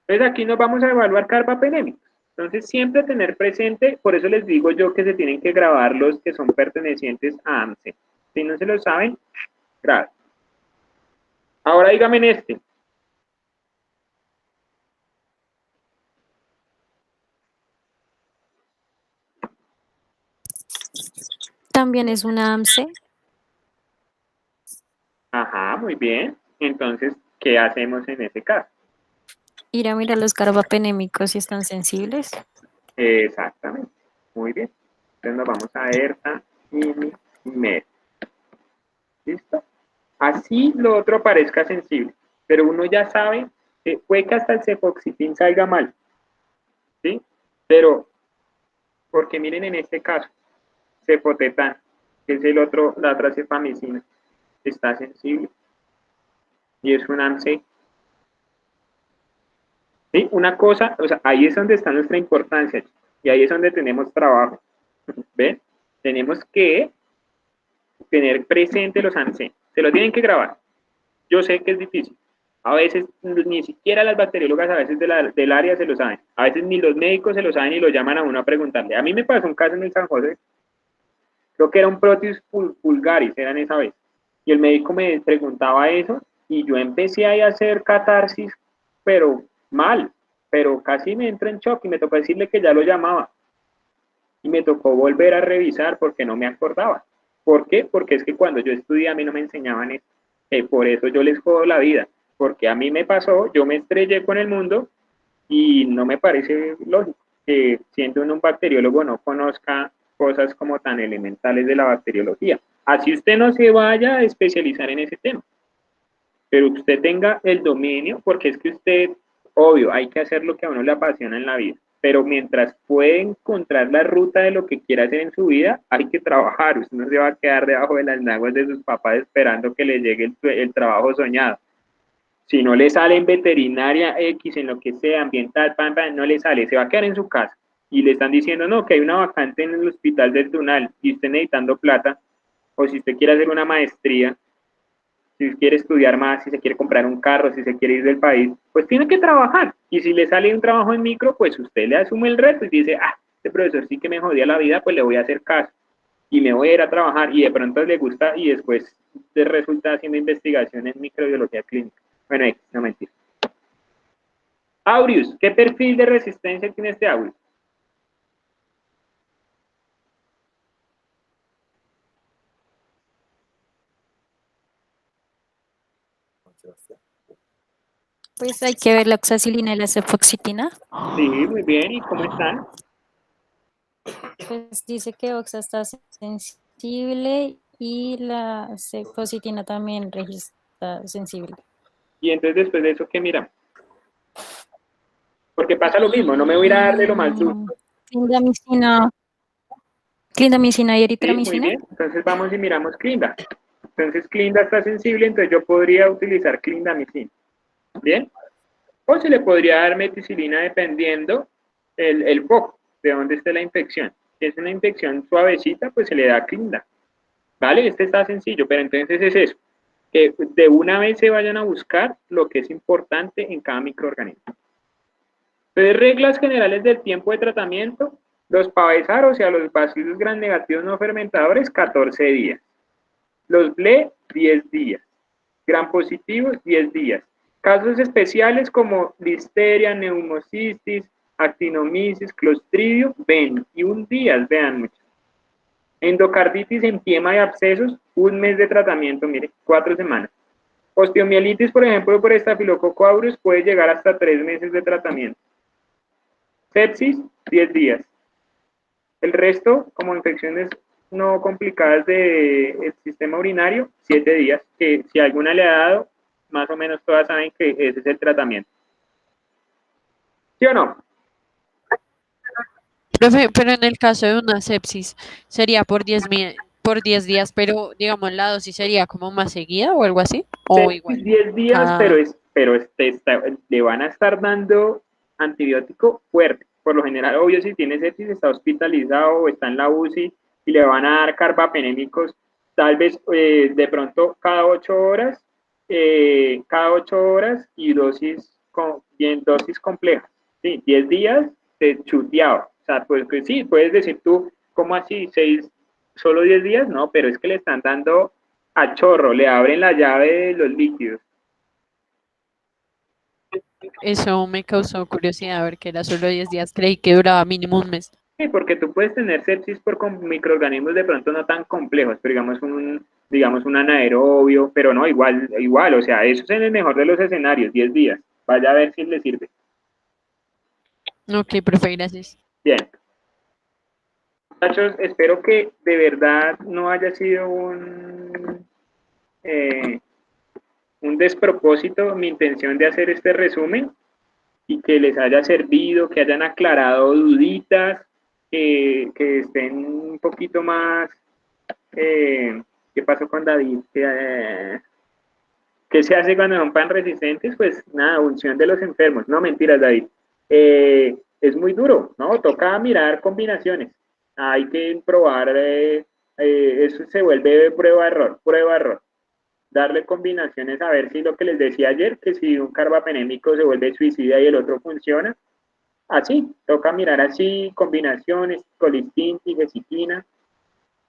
Entonces aquí nos vamos a evaluar carbapenémicos. Entonces siempre tener presente, por eso les digo yo que se tienen que grabar los que son pertenecientes a AMSE. Si no se lo saben, graben. Ahora dígame en este. También es una AMC. Ajá, muy bien. Entonces, ¿qué hacemos en ese caso? Ir a mirar los carbapenémicos si están sensibles. Exactamente. Muy bien. Entonces nos vamos a ERTA, IMI y MED. ¿Listo? Así lo otro parezca sensible, pero uno ya sabe que puede que hasta el cefoxitin salga mal, ¿sí? Pero, porque miren en este caso, cefotetan, que es la otra cefamicina, está sensible y es un AMC. ¿Sí? Una cosa, o sea, ahí es donde está nuestra importancia y ahí es donde tenemos trabajo. ¿Ven? Tenemos que tener presente los AMC. Se lo tienen que grabar. Yo sé que es difícil. A veces ni siquiera las bacteriólogas a veces del área se lo saben. A veces ni los médicos se lo saben y lo llaman a uno a preguntarle. A mí me pasó un caso en el San José. Creo que era un Proteus vulgaris, eran esa vez. Y el médico me preguntaba eso y yo empecé ahí a hacer catarsis, pero mal. Pero casi me entra en shock y me tocó decirle que ya lo llamaba. Y me tocó volver a revisar porque no me acordaba. ¿Por qué? Porque es que cuando yo estudié a mí no me enseñaban esto. Por eso yo les jodo la vida. Porque a mí me pasó, yo me estrellé con el mundo y no me parece lógico que siendo un bacteriólogo no conozca cosas como tan elementales de la bacteriología. Así usted no se vaya a especializar en ese tema, pero usted tenga el dominio, porque es que usted, obvio, hay que hacer lo que a uno le apasiona en la vida, pero mientras puede encontrar la ruta de lo que quiera hacer en su vida, hay que trabajar. Usted no se va a quedar debajo de las naguas de sus papás esperando que le llegue el trabajo soñado. Si no le sale en veterinaria X, en lo que sea, ambiental, no le sale, se va a quedar en su casa. Y le están diciendo, no, que hay una vacante en el hospital del Tunal y usted necesitando plata, o si usted quiere hacer una maestría, si quiere estudiar más, si se quiere comprar un carro, si se quiere ir del país, pues tiene que trabajar. Y si le sale un trabajo en micro, pues usted le asume el reto y dice, este profesor sí que me jodía la vida, pues le voy a hacer caso. Y me voy a ir a trabajar y de pronto le gusta y después te resulta haciendo investigación en microbiología clínica. Bueno, no mentira. Aureus, ¿qué perfil de resistencia tiene este Aureus? Pues hay que ver la oxacilina y la cefoxitina. Sí, muy bien. ¿Y cómo están? Pues dice que oxa está sensible y la cefoxitina también registra sensible. Y entonces después de eso, ¿qué mira? Porque pasa lo mismo, no me voy a ir a darle lo más duro. Clindamicina, clindamicina y Sí, muy eritramicina. bien. Entonces vamos y miramos Clinda. Entonces Clinda está sensible, entonces yo podría utilizar clindamicina. ¿Bien? O se le podría dar meticilina dependiendo el foco, de dónde esté la infección. Si es una infección suavecita, pues se le da Clinda. ¿Vale? Este está sencillo, pero entonces es eso, que de una vez se vayan a buscar lo que es importante en cada microorganismo. Entonces, reglas generales del tiempo de tratamiento, los pavesar, o sea, los bacilos gram negativos no fermentadores, 14 días. Los BLE, 10 días. Gram positivos, 10 días. Casos especiales como listeria, neumocistis, actinomisis, clostridio, 21 días, vean muchos. Endocarditis, empiema y abscesos, 1 mes de tratamiento, mire, 4 semanas. Osteomielitis, por ejemplo, por estafilococo aureus, puede llegar hasta 3 meses de tratamiento. Sepsis, 10 días. El resto, como infecciones no complicadas del sistema urinario, 7 días, que si alguna le ha dado, más o menos todas saben que ese es el tratamiento. ¿Sí o no? Profe, pero en el caso de una sepsis, sería por 10 días, pero digamos la dosis sería como más seguida o algo así, o igual. 10 días, Cada... pero le van a estar dando antibiótico fuerte. Por lo general, obvio, si tiene sepsis, está hospitalizado o está en la UCI y le van a dar carbapenémicos, tal vez de pronto cada 8 horas, y dosis complejas. Sí, 10 días de chuteado. O sea, pues sí, puedes decir tú, ¿cómo así? ¿Solo 10 días? No, pero es que le están dando a chorro, le abren la llave de los líquidos. Eso me causó curiosidad, ver que era solo 10 días, creí que duraba mínimo un mes. Sí, porque tú puedes tener sepsis por microorganismos de pronto no tan complejos, pero digamos un anaerobio, pero no, igual, o sea, eso es en el mejor de los escenarios, 10 días. Vaya a ver si le sirve. Ok, profe, gracias. Bien. Muchachos, espero que de verdad no haya sido un despropósito mi intención de hacer este resumen y que les haya servido, que hayan aclarado duditas, que estén un poquito más. ¿Qué pasó con David? ¿Qué se hace cuando son pan resistentes? Pues nada, unción de los enfermos. No, mentiras, David. Es muy duro, ¿no? Toca mirar combinaciones. Hay que probar, eso se vuelve prueba-error, prueba-error. Darle combinaciones a ver si lo que les decía ayer, que si un carbapenémico se vuelve suicida y el otro funciona. Así, toca mirar así, combinaciones, colistin, tigecitina.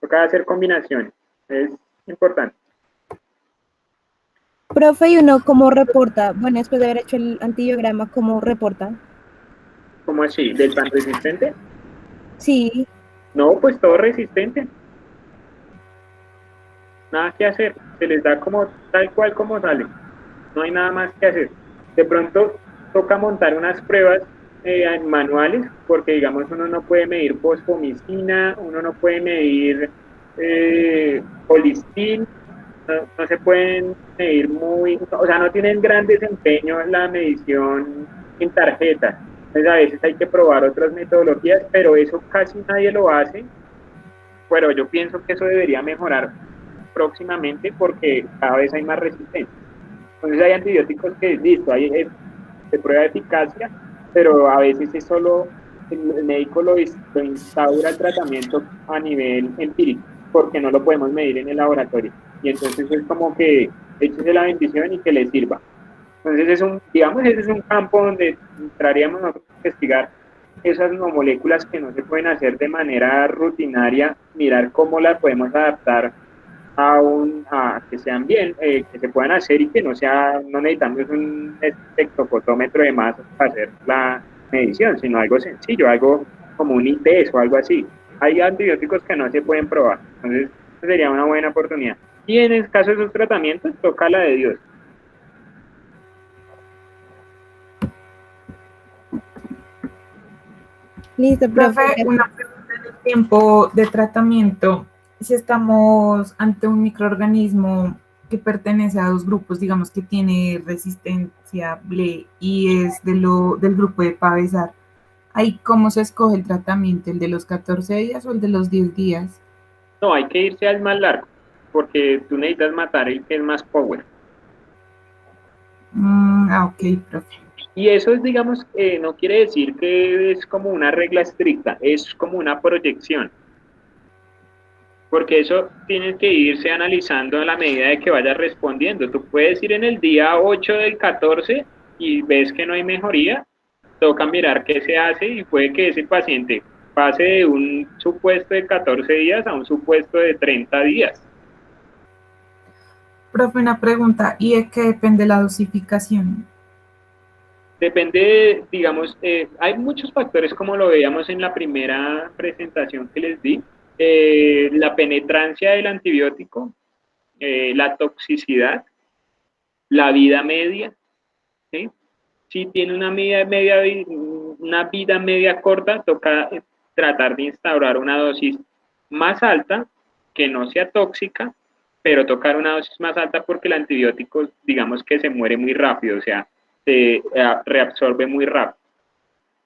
Toca hacer combinaciones. Es importante. Profe, ¿y uno cómo reporta? Bueno, después de haber hecho el antibiograma, ¿cómo reporta? ¿Cómo así? ¿Del pan resistente? Sí. No, pues todo resistente. Nada que hacer. Se les da como tal cual como sale. No hay nada más que hacer. De pronto toca montar unas pruebas manuales, porque digamos uno no puede medir fosfomicina, uno no puede medir colistin, no se pueden medir o sea, no tienen gran desempeño en la medición en tarjetas. Entonces a veces hay que probar otras metodologías, pero eso casi nadie lo hace. Pero yo pienso que eso debería mejorar próximamente porque cada vez hay más resistencia. Entonces hay antibióticos que, listo, se prueba eficacia, pero a veces es solo el médico lo instaura el tratamiento a nivel empírico, porque no lo podemos medir en el laboratorio. Y entonces es como que échese la bendición y que le sirva. Entonces ese es un campo donde entraríamos a investigar esas moléculas que no se pueden hacer de manera rutinaria, mirar cómo las podemos adaptar a que sean bien, que se puedan hacer y que no necesitamos un espectrofotómetro de masas para hacer la medición, sino algo sencillo, algo como un ITES o algo así. Hay antibióticos que no se pueden probar, entonces sería una buena oportunidad. Y en el caso de esos tratamientos, toca la de Dios. Listo, profe. Profe, una pregunta del tiempo de tratamiento. Si estamos ante un microorganismo que pertenece a dos grupos, digamos que tiene resistencia BLE y es del grupo de Pavesar, ¿ahí cómo se escoge el tratamiento? ¿El de los 14 días o el de los 10 días? No, hay que irse al más largo, porque tú necesitas matar el que es más power. Ok, profe. Y eso es, digamos, no quiere decir que es como una regla estricta, es como una proyección, porque eso tienes que irse analizando a la medida de que vayas respondiendo. Tú puedes ir en el día 8 del 14 y ves que no hay mejoría, toca mirar qué se hace y puede que ese paciente pase de un supuesto de 14 días a un supuesto de 30 días. Profe, una pregunta, ¿y de qué depende la dosificación? Depende, digamos, hay muchos factores como lo veíamos en la primera presentación que les di, la penetrancia del antibiótico, la toxicidad, la vida media, ¿sí? Si tiene una vida media corta, toca tratar de instaurar una dosis más alta, que no sea tóxica, pero tocar una dosis más alta porque el antibiótico, digamos que se muere muy rápido, o sea, se reabsorbe muy rápido.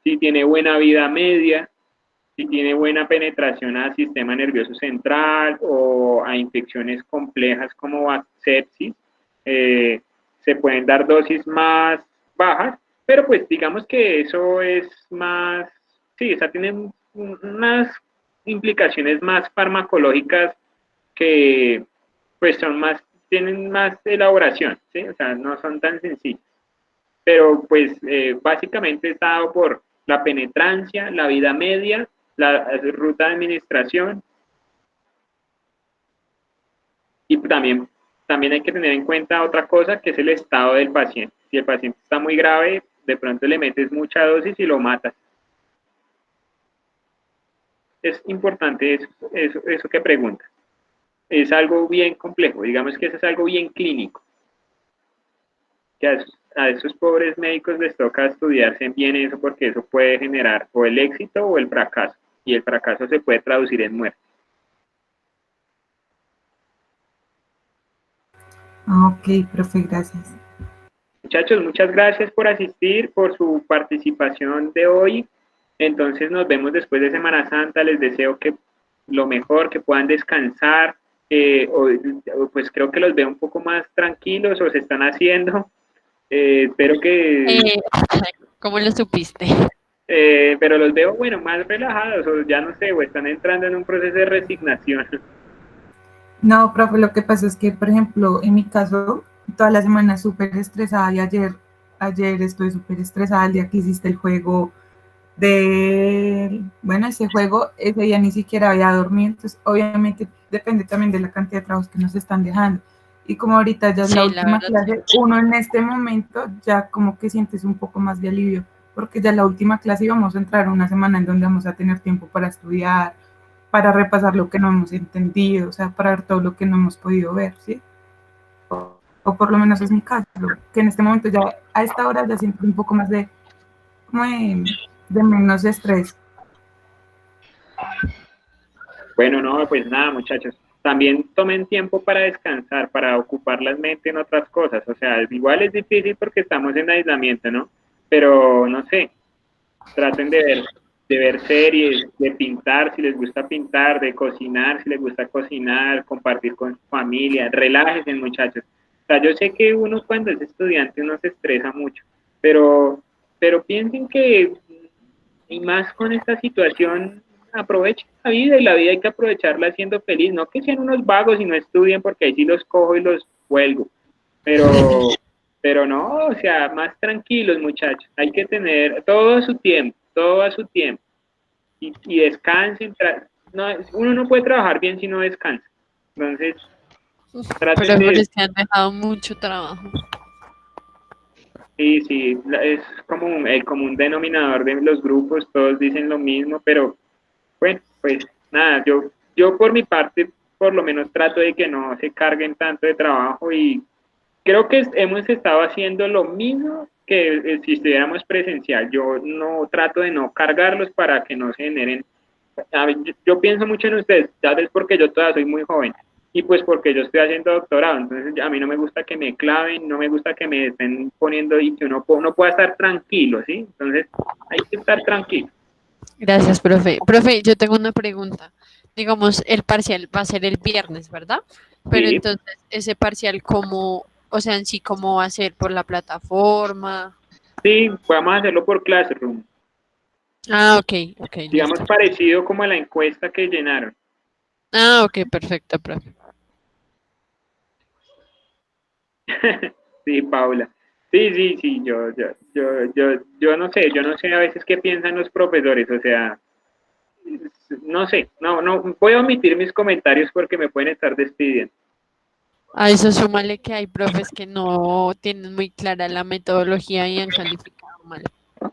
Si tiene buena vida media, si tiene buena penetración al sistema nervioso central o a infecciones complejas como sepsis, se pueden dar dosis más bajas, pero pues digamos que eso es más, sí, o sea, tiene unas implicaciones más farmacológicas que pues son más, tienen más elaboración, ¿sí? O sea, no son tan sencillos. Pero pues básicamente está dado por la penetrancia, la vida media, la ruta de administración y también hay que tener en cuenta otra cosa que es el estado del paciente. Si el paciente está muy grave, de pronto le metes mucha dosis y lo matas. Es importante eso que pregunta. Es algo bien complejo, digamos que eso es algo bien clínico. Que a esos pobres médicos les toca estudiarse bien eso porque eso puede generar o el éxito o el fracaso. Y el fracaso se puede traducir en muerte. Ok, profe, gracias. Muchachos, muchas gracias por asistir, por su participación de hoy. Entonces nos vemos después de Semana Santa. Les deseo que lo mejor, que puedan descansar. Pues creo que los veo un poco más tranquilos o se están haciendo. Espero que... ¿Cómo lo supiste? Pero los veo, bueno, más relajados o ya no sé, o están entrando en un proceso de resignación. No, profe, lo que pasa es que, por ejemplo, en mi caso, toda la semana súper estresada y ayer estoy súper estresada el día que hiciste el juego bueno, ese juego, ese día ni siquiera había dormido, entonces obviamente depende también de la cantidad de trabajos que nos están dejando. Y como ahorita ya es la última clase, uno en este momento ya como que sientes un poco más de alivio, porque ya la última clase y vamos a entrar una semana en donde vamos a tener tiempo para estudiar, para repasar lo que no hemos entendido, o sea, para ver todo lo que no hemos podido ver, ¿sí? O por lo menos es mi caso, que en este momento ya a esta hora ya siento un poco más como de menos estrés. Bueno, no, pues nada, muchachos. También tomen tiempo para descansar, para ocupar la mente en otras cosas. O sea, igual es difícil porque estamos en aislamiento, ¿no? Pero no sé, traten de ver series, de pintar si les gusta pintar, de cocinar si les gusta cocinar, compartir con su familia, relájense, muchachos. O sea, yo sé que uno cuando es estudiante uno se estresa mucho, pero piensen que, y más con esta situación, aprovechen la vida y la vida hay que aprovecharla siendo feliz, no que sean unos vagos y no estudien porque ahí sí los cojo y los cuelgo, pero no, o sea, más tranquilos muchachos, hay que tener todo a su tiempo y descansen, no, uno no puede trabajar bien si no descansa, entonces traten Pero de... es que han dejado mucho trabajo. Sí, sí, es como el común denominador de los grupos, todos dicen lo mismo, pero bueno, pues nada, yo por mi parte por lo menos trato de que no se carguen tanto de trabajo y creo que hemos estado haciendo lo mismo que si estuviéramos presencial. Yo no trato de no cargarlos para que no se generen. A ver, yo pienso mucho en ustedes, tal vez porque yo todavía soy muy joven y pues porque yo estoy haciendo doctorado, entonces a mí no me gusta que me claven, no me gusta que me estén poniendo y que uno pueda estar tranquilo, ¿sí? Entonces hay que estar tranquilo. Gracias, profe. Profe, yo tengo una pregunta. Digamos, el parcial va a ser el viernes, ¿verdad? Pero Sí, entonces, ese parcial, ¿cómo, o sea, en sí, cómo va a ser por la plataforma? sí, vamos a hacerlo por Classroom, Ah, ok, ok, digamos listo. parecido como a la encuesta que llenaron. Ah, ok, perfecto, profe. Sí, Paula. Sí, sí, sí, yo no sé a veces qué piensan los profesores, o sea, no sé, no, voy a omitir mis comentarios porque me pueden estar despidiendo. A eso súmale que hay profes que no tienen muy clara la metodología y han calificado mal.